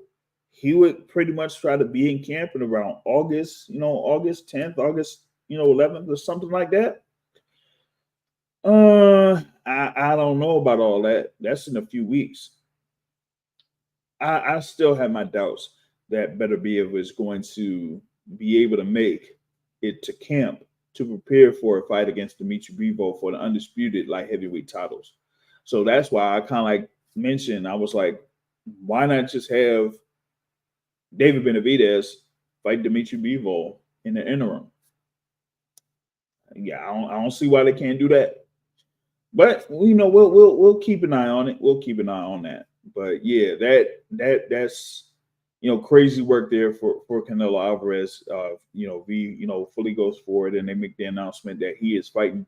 he would pretty much try to be in camp in around August 10th, August 11th or something like that. I don't know about all that. That's in a few weeks. I still have my doubts that Beterbiev is going to be able to make it to camp to prepare for a fight against Dmitry Bivol for the undisputed light heavyweight titles. So that's why I kind of like mentioned, I was like, why not just have David Benavidez fight Dmitry Bivol in the interim? Yeah, I don't see why they can't do that. But we'll keep an eye on it. We'll keep an eye on that. But yeah, that's crazy work there for Canelo Alvarez. Fully goes forward and they make the announcement that he is fighting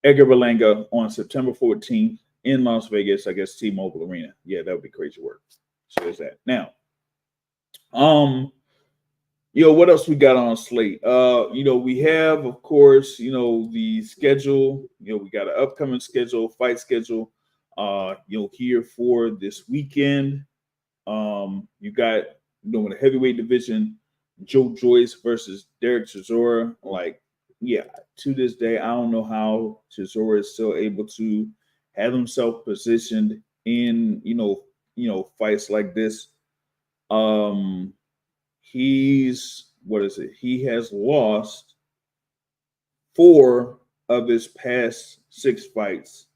Edgar Berlanga on September 14th in Las Vegas, I guess T-Mobile Arena. Yeah, that would be crazy work. So there's that. Now, what else we got on slate? We have, of course, the schedule. We got an upcoming fight schedule. Here for this weekend. You got in the heavyweight division, Joe Joyce versus Derek Chisora. To this day, I don't know how Chisora is still able to have himself positioned in fights like this. He has lost 4 of his past 6 fights.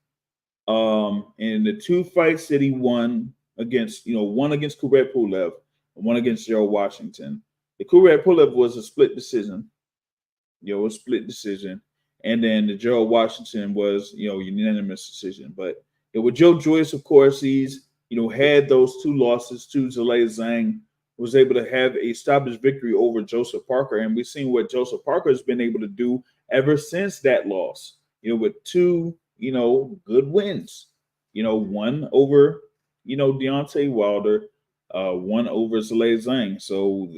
In the 2 fights that he won against, one against Kubrat Pulev and one against Gerald Washington. The Kubrat Pulev was a split decision. And then the Gerald Washington was, unanimous decision. But with Joe Joyce, of course, he's, had those 2 losses to Zhilei Zhang, was able to have a stoppage victory over Joseph Parker. And we've seen what Joseph Parker has been able to do ever since that loss, with 2, good wins, one over, Deontay Wilder, one over Zhilei Zhang. So,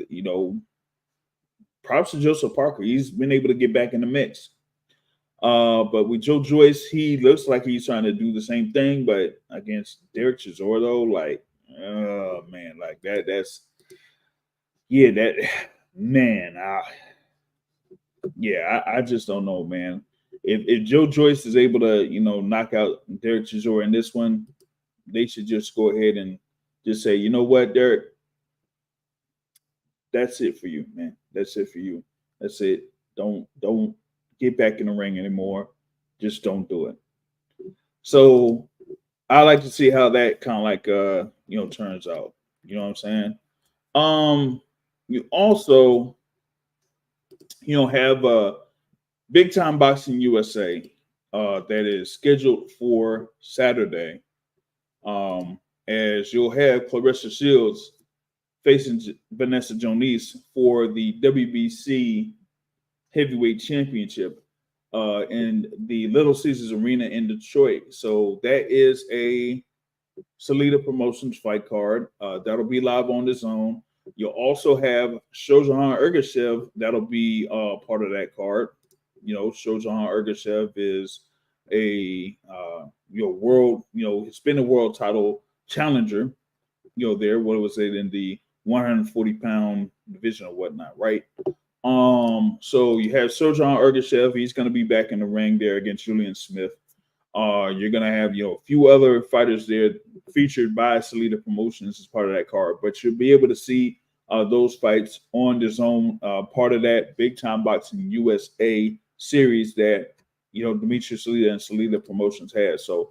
props to Joseph Parker. He's been able to get back in the mix. But with Joe Joyce, he looks like he's trying to do the same thing, but against Derek Chisora, though, I just don't know, man. If Joe Joyce is able to, knock out Derek Chisora in this one, they should just go ahead and just say, you know what, Derek, that's it for you, man. That's it for you. That's it. Don't get back in the ring anymore. Just don't do it. So I like to see how that kind of turns out. You know what I'm saying? You also, have Big Time Boxing USA that is scheduled for Saturday. As you'll have Clarissa Shields facing Vanessa Jones for the WBC Heavyweight Championship in the Little Caesars Arena in Detroit. So that is a Salida Promotions fight card. That'll be live on the Zone. You'll also have Shojan Ergashev that'll be part of that card. Shojan Ergashev is a world, he's been a world title challenger. There, what was it in the 140-pound division or whatnot, right? So you have Shojan Ergashev. He's going to be back in the ring there against Julian Smith. You're going to have, a few other fighters there featured by Salida Promotions as part of that card, but you'll be able to see those fights on the zone, part of that Big Time Boxing USA series that, Dimitri Salida and Salida Promotions has. So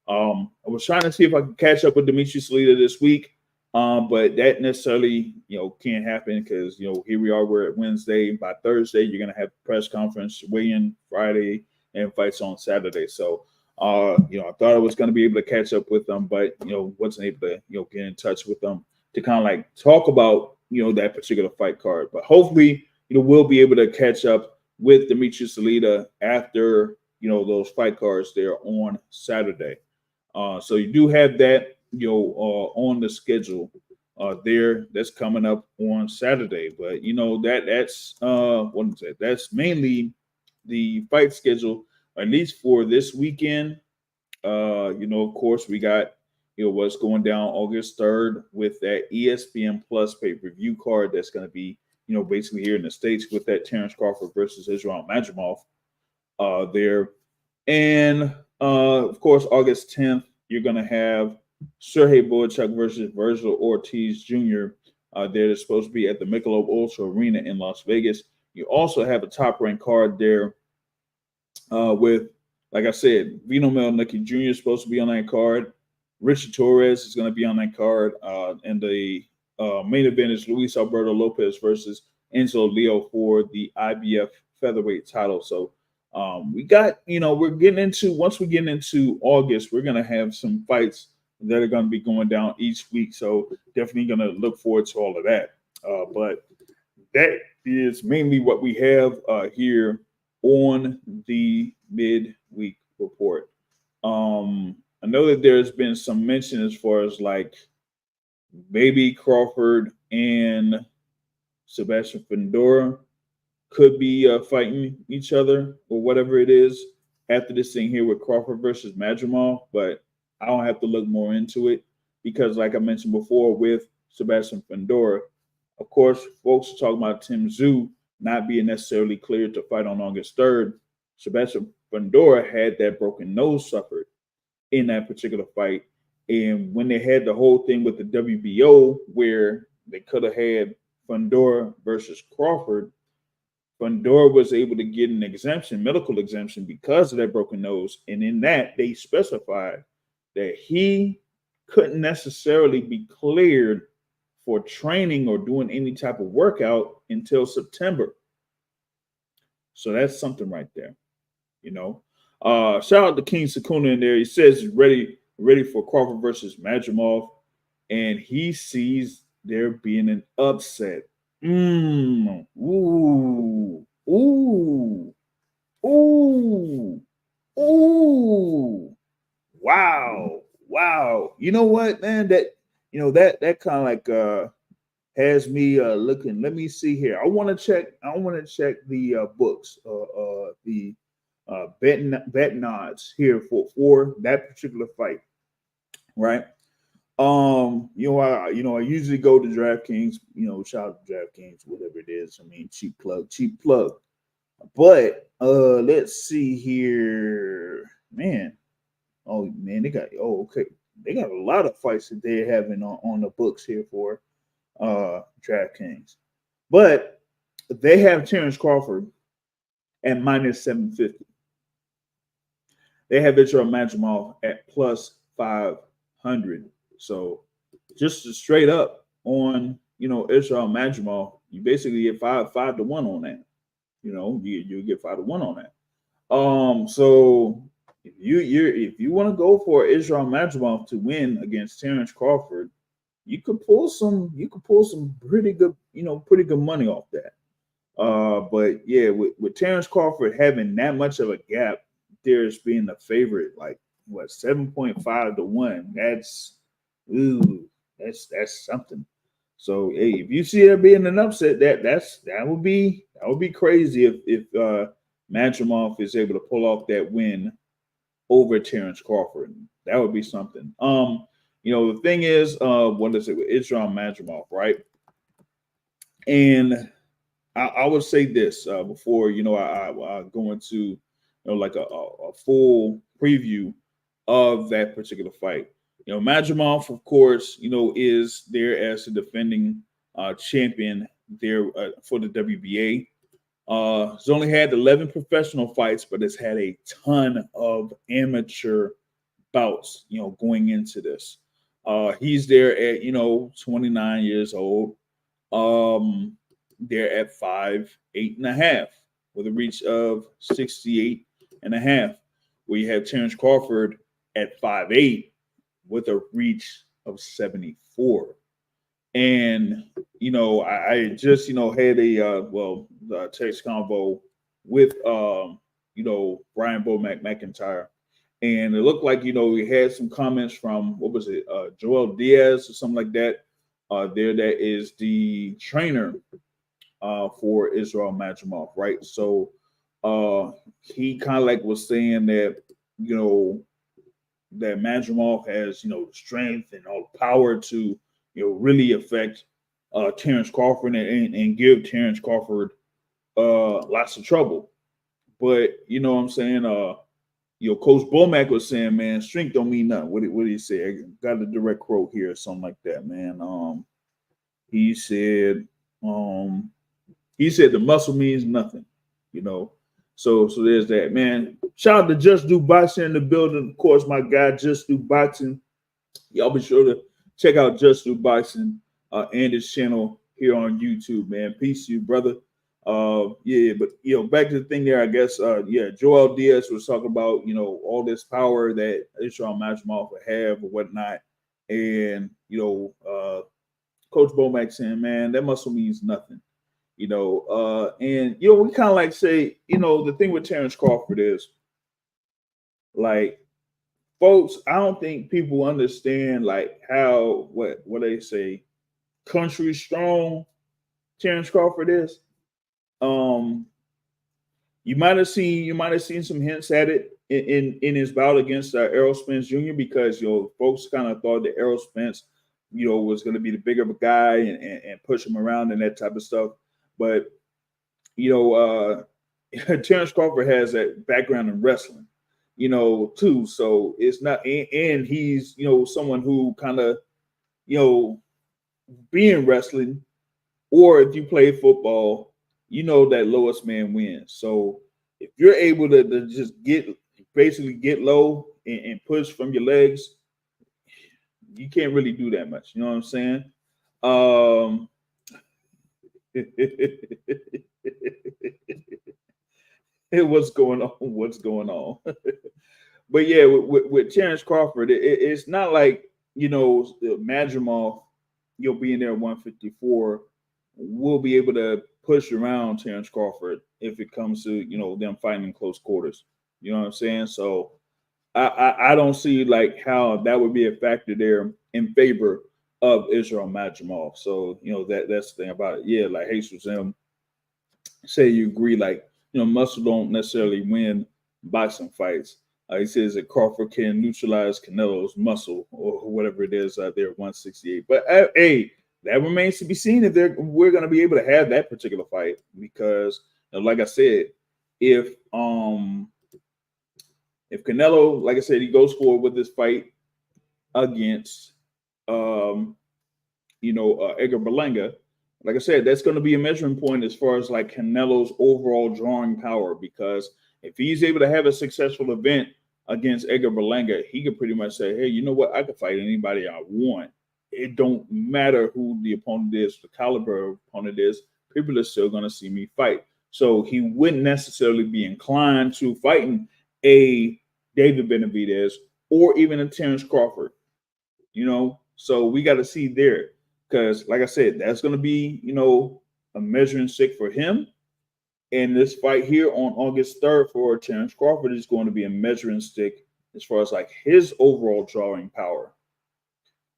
I was trying to see if I could catch up with Dimitri Salida this week, but that necessarily, can't happen because, here we are, we're at Wednesday. By Thursday, you're going to have a press conference, weigh-in Friday, and fights on Saturday. So, I thought I was going to be able to catch up with them, but, wasn't able to, get in touch with them to kind of like talk about, that particular fight card. But hopefully, we'll be able to catch up with Dimitri Salida after, those fight cards there on Saturday. So you do have that, on the schedule there that's coming up on Saturday. But, that's what is that? That's mainly the fight schedule, at least for this weekend. Of course, we got, what's going down August 3rd with that ESPN Plus pay-per-view card that's going to be, basically here in the States with that Terrence Crawford versus Israel Madrimov there. And, of course, August 10th, you're going to have Sergey Boychuk versus Virgil Ortiz Jr. They're supposed to be at the Michelob Ultra Arena in Las Vegas. You also have a top-ranked card there with, like I said, Vino Melnicki Jr. is supposed to be on that card. Richard Torres is going to be on that card. And the main event is Luis Alberto Lopez versus Enzo Leo for the IBF featherweight title. So we got, we're getting into, once we get into August, we're going to have some fights that are going to be going down each week. So definitely going to look forward to all of that. But that is mainly what we have here on the midweek report. I know that there's been some mention as far as like maybe Crawford and Sebastian Fundora could be fighting each other or whatever it is after this thing here with Crawford versus Madrimov, but I don't have to look more into it because, like I mentioned before, with Sebastian Fundora, of course, folks are talking about Tszyu not being necessarily cleared to fight on August 3rd. Sebastian Fundora had that broken nose suffered in that particular fight. And when they had the whole thing with the WBO where they could have had Fundora versus Crawford, Fundora was able to get an exemption, medical exemption, because of that broken nose. And in that, they specified that he couldn't necessarily be cleared for training or doing any type of workout until September. So that's something right there, Shout out to King Sakuna in there. He says he's ready for Crawford versus Madrimov, and he sees there being an upset. Ooh. Wow. You know what, man? That kind of like has me looking. Let me see here. I want to check the books, the bet odds here for that particular fight, right? I usually go to DraftKings. Shout out to DraftKings, whatever it is. I mean, cheap plug. But let's see here, man. Oh man, they got a lot of fights that they're having on the books here for DraftKings, but they have Terrence Crawford at minus 750. They have Israel Madrimov at plus 500. So just straight up on Israel Madrimov, you basically get 5 to 1 on that. You get 5 to 1 on that. So if you want to go for Israel Madrimov to win against Terrence Crawford, you could pull some pretty good money off that. But yeah, with Terrence Crawford having that much of a gap, there's being the favorite, like 7.5 to 1. That's something. So hey, if you see there being an upset, that would be crazy if Madrimov is able to pull off that win over Terrence Crawford. That would be something. The thing is, what is it with Israel Madrimov, right? And I would say this before I go into like a full preview of that particular fight. Madrimov, of course, is there as the defending champion there for the WBA. He's only had 11 professional fights, but has had a ton of amateur bouts, going into this. He's there at 29 years old. They're at 5'8.5" with a reach of 68.5. Where you have Terrence Crawford at 5'8" with a reach of 74. And I just had a text convo with Brian Bomac McIntyre, and it looked like we had some comments from what was it, Joel Diaz or something like that. That is the trainer for Israel Madrimov, right? So he kind of like was saying that that Madrimov has the strength and all the power to really affect Terrence Crawford and give Terrence Crawford lots of trouble. But what I'm saying, Coach Bomac was saying, man, strength don't mean nothing. What did he say? I got a direct quote here or something like that, man. He said the muscle means nothing, So there's that, man. Shout out to Just Do Boxing in the building. Of course, my guy, Just Do Boxing. Y'all be sure to check out Just Do Boxing and his channel here on YouTube, man. Peace to you, brother. But back to the thing there, I guess. Joel Diaz was talking about all this power that Israel Madrimov would have or whatnot, and Coach Bomac saying, man, that muscle means nothing. We kind of like say, the thing with Terrence Crawford is, like, folks, I don't think people understand like how what they say, country strong Terrence Crawford is. You might have seen some hints at it in his bout against Errol Spence Jr. because folks kind of thought that Errol Spence was going to be the bigger guy and push him around and that type of stuff. But Terrence Crawford has that background in wrestling, too. So it's not, and he's someone who kind of being wrestling, or if you play football, that lowest man wins. So if you're able to just get low and push from your legs, you can't really do that much. You know what I'm saying? What's going on? But yeah, with Terrence Crawford, it's not like Madrimov, being there at 154, will be able to push around Terrence Crawford if it comes to them fighting in close quarters. You know what I'm saying? So I don't see like how that would be a factor there in favor of Israel Madrimov. So that's the thing about it. Yeah, like Jesus say you agree, like muscle don't necessarily win boxing fights. He says that Crawford can neutralize Canelo's muscle or whatever it is out there at 168. But hey, that remains to be seen if we're going to be able to have that particular fight because, like I said, if Canelo, like I said, he goes forward with this fight against Edgar Berlanga, like I said, that's going to be a measuring point as far as like Canelo's overall drawing power, because if he's able to have a successful event against Edgar Berlanga, he could pretty much say, hey, you know what? I could fight anybody I want. It don't matter who the opponent is, the caliber of opponent is, people are still going to see me fight. So he wouldn't necessarily be inclined to fighting a David Benavidez or even a Terrence Crawford, So we got to see there. Because, like I said, that's going to be, a measuring stick for him. And this fight here on August 3rd for Terrence Crawford is going to be a measuring stick as far as like his overall drawing power.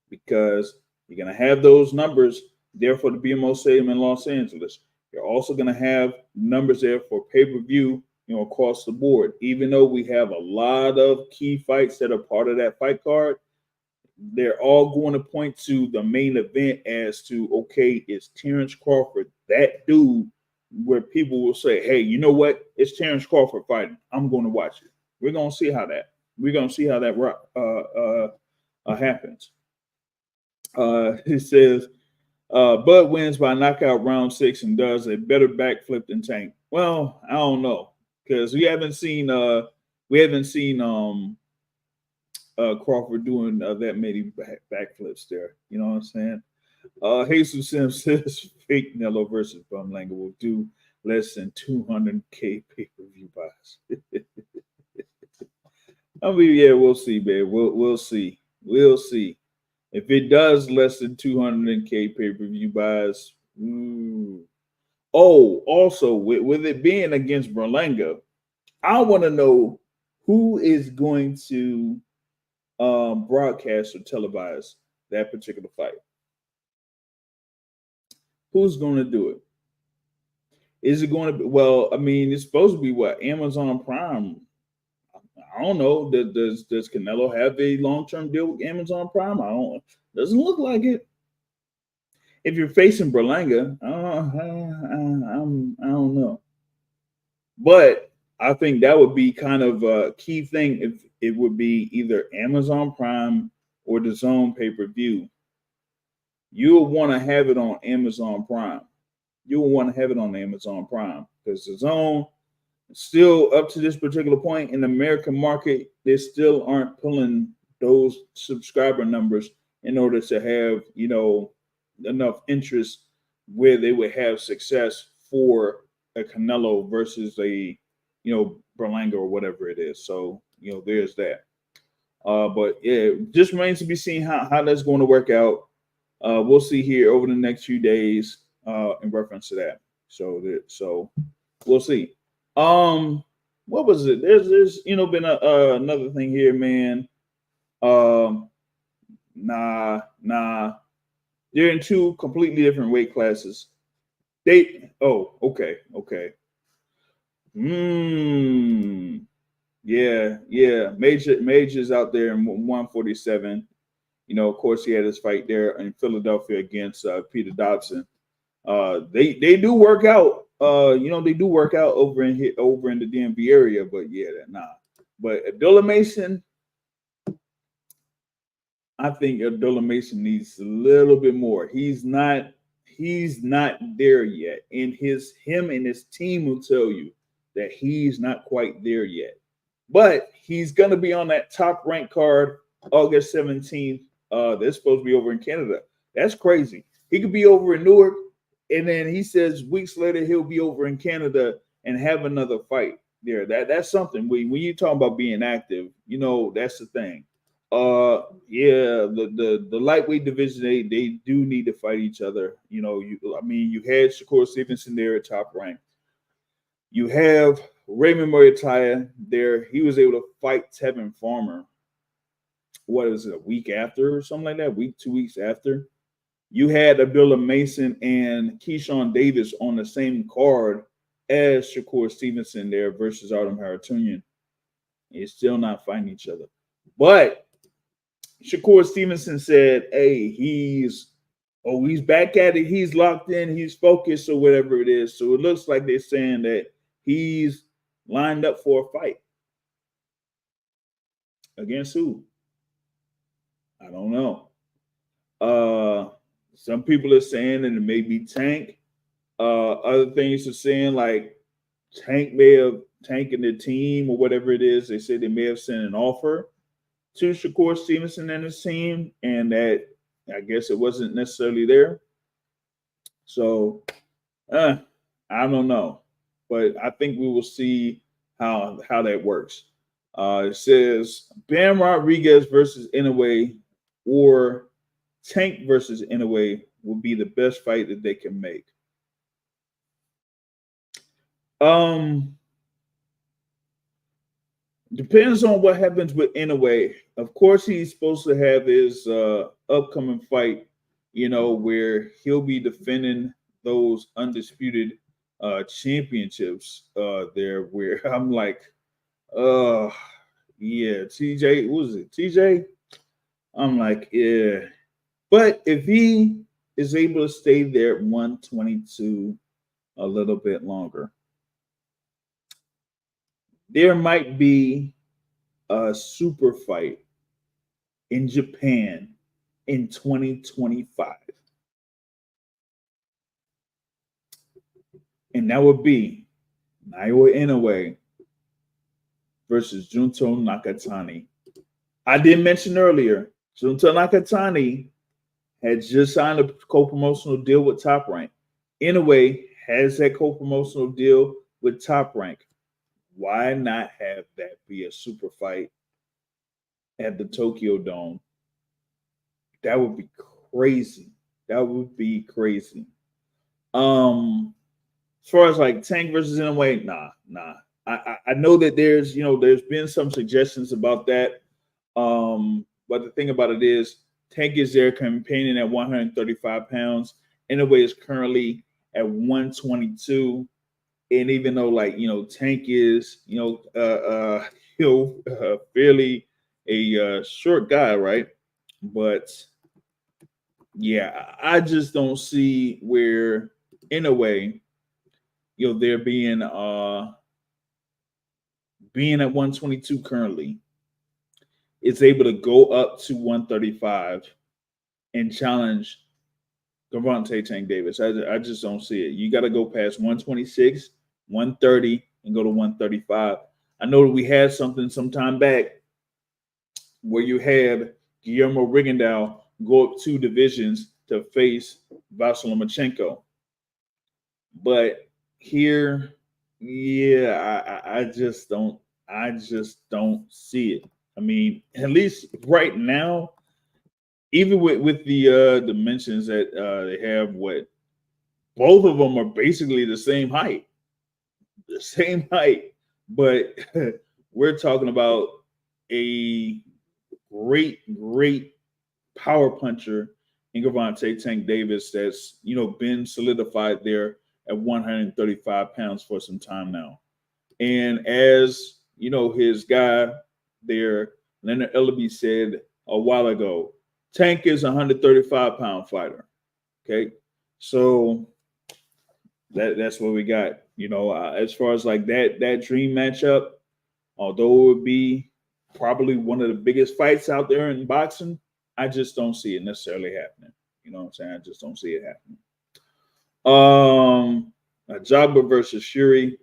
Because you're going to have those numbers there for the BMO Stadium in Los Angeles. You're also going to have numbers there for pay-per-view, across the board. Even though we have a lot of key fights that are part of that fight card, they're all going to point to the main event as to, okay, is Terrence Crawford that dude where people will say, hey, you know what? It's Terrence Crawford fighting. I'm going to watch it. We're going to see how that happens. It says, Bud wins by knockout round 6 and does a better backflip than Tank. Well, I don't know, because we haven't seen Crawford doing that many backflips there. You know what I'm saying? Jesus Sims says fake Nello versus Bumlanger will do less than 200K pay-per-view buys. I mean, yeah, we'll see, babe. We'll see. We'll see. If it does less than 200K pay-per-view buys. Oh, also, with it being against Berlanga, I want to know who is going to broadcast or televise that particular fight. Who's going to do it? Is it going to be, well, I mean, it's supposed to be what, Amazon Prime. I don't know. Does Canelo have a long-term deal with Amazon Prime? Doesn't look like it. If you're facing Berlanga, I don't know. But I think that would be kind of a key thing if it would be either Amazon Prime or the Zone pay-per-view. You'll want to have it on Amazon Prime. You'll want to have it on Amazon Prime because the Zone, still up to this particular point in the American market, they still aren't pulling those subscriber numbers in order to have, enough interest where they would have success for a Canelo versus a, Berlanga or whatever it is. So, there's that. But yeah, it just remains to be seen how that's going to work out. We'll see here over the next few days in reference to that. So we'll see. What was it? There's been another thing here, man. Nah. They're in two completely different weight classes. Okay. Yeah. Major's out there in 147. Of course, he had his fight there in Philadelphia against Peter Dobson. They do work out. They do work out over in the DMV area, but yeah, nah. But Abdullah Mason, I think Abdullah Mason needs a little bit more. He's not there yet. And him and his team will tell you that he's not quite there yet. But he's gonna be on that top ranked card August 17th. They're supposed to be over in Canada. That's crazy. He could be over in Newark, and then he says weeks later he'll be over in Canada and have another fight there. That's something. When you talk about being active, that's the thing. The lightweight division, they do need to fight each other. You had Shakur Stevenson there at top rank. You have Raymond Muay there. He was able to fight Tevin Farmer. What is it, a week after or something like that? 2 weeks after. You had Abdullah Mason and Keyshawn Davis on the same card as Shakur Stevenson there versus Artem Harutyunyan. He's still not fighting each other. But Shakur Stevenson said, hey, he's back at it. He's locked in. He's focused or whatever it is. So it looks like they're saying that he's lined up for a fight. Against who? I don't know. Some people are saying that it may be Tank. Other things are saying like Tank and the team or whatever it is. They say they may have sent an offer to Shakur Stevenson and his team, and that I guess it wasn't necessarily there. So I don't know, but I think we will see how that works. It says Bam Rodriguez versus Inoue or Tank versus Inoue will be the best fight that they can make. Depends on what happens with Inoue. Of course, he's supposed to have his upcoming fight where he'll be defending those undisputed championships there, where I'm like, uh yeah, TJ, what was it? TJ? I'm like, yeah. But if he is able to stay there at 122 a little bit longer, there might be a super fight in Japan in 2025. And that would be Naoya Inoue versus Junto Nakatani. I did mention earlier, Junto Nakatani had just signed a co-promotional deal with Top Rank. Inoue has that co-promotional deal with Top Rank. Why not have that be a super fight at the Tokyo Dome? That would be crazy. That would be crazy. As far as like Tank versus Inoue, nah. I know that there's been some suggestions about that. But the thing about it is Tank is there campaigning at 135 pounds. Inoue is currently at 122. And even though Tank is fairly a short guy, right? But yeah, I just don't see where Inoue they're being at 122 currently, is able to go up to 135 and challenge Gervonta Tank Davis. I just don't see it. You got to go past 126, 130, and go to 135. I know that we had something some time back where you had Guillermo Rigondeaux go up 2 divisions to face Vasily Lomachenko. But here, yeah, I just don't see it. I mean, at least right now, even with the dimensions that they have, both of them are basically the same height, but we're talking about a great power puncher in Gervonta Tank Davis that's been solidified there at 135 pounds for some time now. And as his guy there, Leonard Ellaby, said a while ago, Tank is a 135-pound fighter. Okay, so that's what we got. As far as like that dream matchup, although it would be probably one of the biggest fights out there in boxing, I just don't see it necessarily happening. You know what I'm saying? I just don't see it happening. Jogba versus Fury.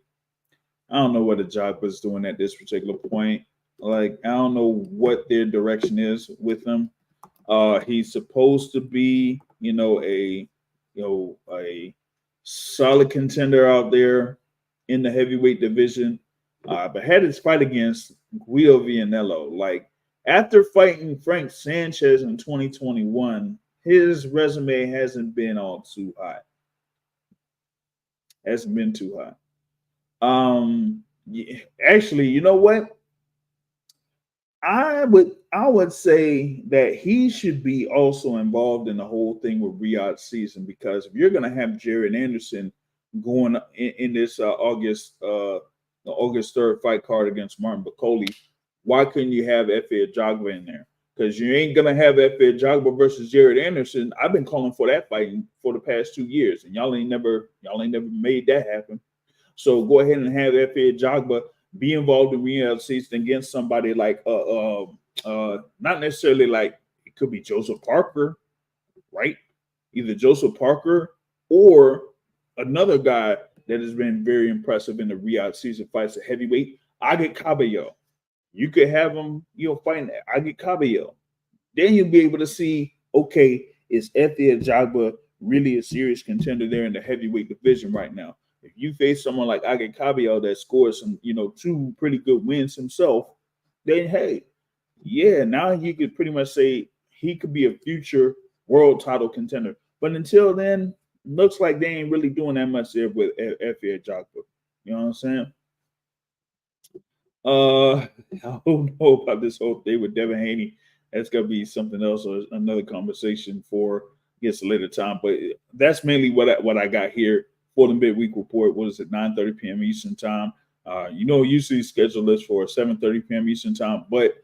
I don't know what Jogba's doing at this particular point. Like, I don't know what their direction is with him. He's supposed to be, a solid contender out there in the heavyweight division. But had his fight against Guido Vianello. Like, after fighting Frank Sanchez in 2021, his resume hasn't been all too high. Hasn't been too high. Actually, you know what? I would say that he should be also involved in the whole thing with Riyadh season, because if you're going to have Jared Anderson going in this August 3rd fight card against Martin Bakoli, why couldn't you have Efe Ajagba in there? Because you ain't going to have Efe Ajagba versus Jared Anderson. I've been calling for that fight for the past 2 years, and y'all ain't never made that happen. So go ahead and have Efe Ajagba be involved in Riyadh season against somebody like not necessarily like, it could be Joseph Parker, right? Either Joseph Parker or another guy that has been very impressive in the Riyadh season fights at heavyweight, Agit Cabello. You could have him, fighting Agit Cabello. Then you'll be able to see, okay, is Efe Ajagba really a serious contender there in the heavyweight division right now? If you face someone like Agit Cabello that scores some, 2 pretty good wins himself, then hey, yeah, now you could pretty much say he could be a future world title contender. But until then, looks like they ain't really doing that much there with Efe Ajagba. You know what I'm saying? I don't know about this whole thing with Devin Haney. That's gonna be something else or another conversation for gets a later time. But that's mainly what I got here for the midweek report. What is it? 9:30 p.m. Eastern time. Usually schedule this for 7:30 p.m. Eastern time, but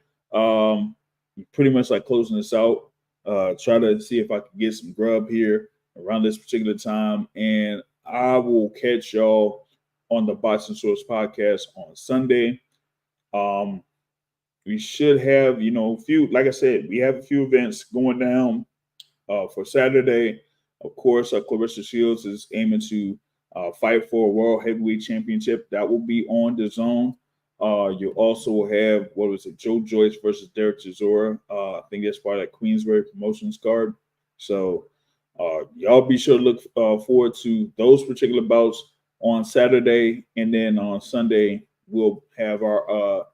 pretty much like closing this out. Try to see if I can get some grub here around this particular time, and I will catch y'all on the Boxing Source podcast on Sunday. We should have, a few, like I said, we have a few events going down for Saturday. Of course, Clarissa Shields is aiming to fight for a World Heavyweight Championship. That will be on the zone. You also have, Joe Joyce versus Derek Chisora. I think that's part of that Queensberry Promotions card. So y'all be sure to look forward to those particular bouts on Saturday. And then on Sunday, we'll have our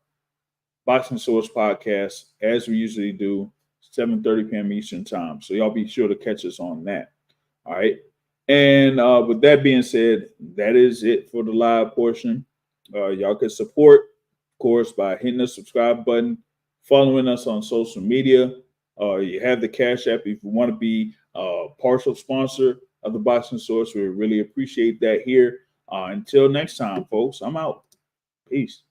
Boxing Source podcast, as we usually do, 7:30 p.m. Eastern time. So y'all be sure to catch us on that. All right. And with that being said, that is it for the live portion. Y'all can support, of course, by hitting the subscribe button, following us on social media. You have the Cash App if you want to be a partial sponsor of the Boxing Source. We really appreciate that here. Until next time, folks, I'm out. Peace.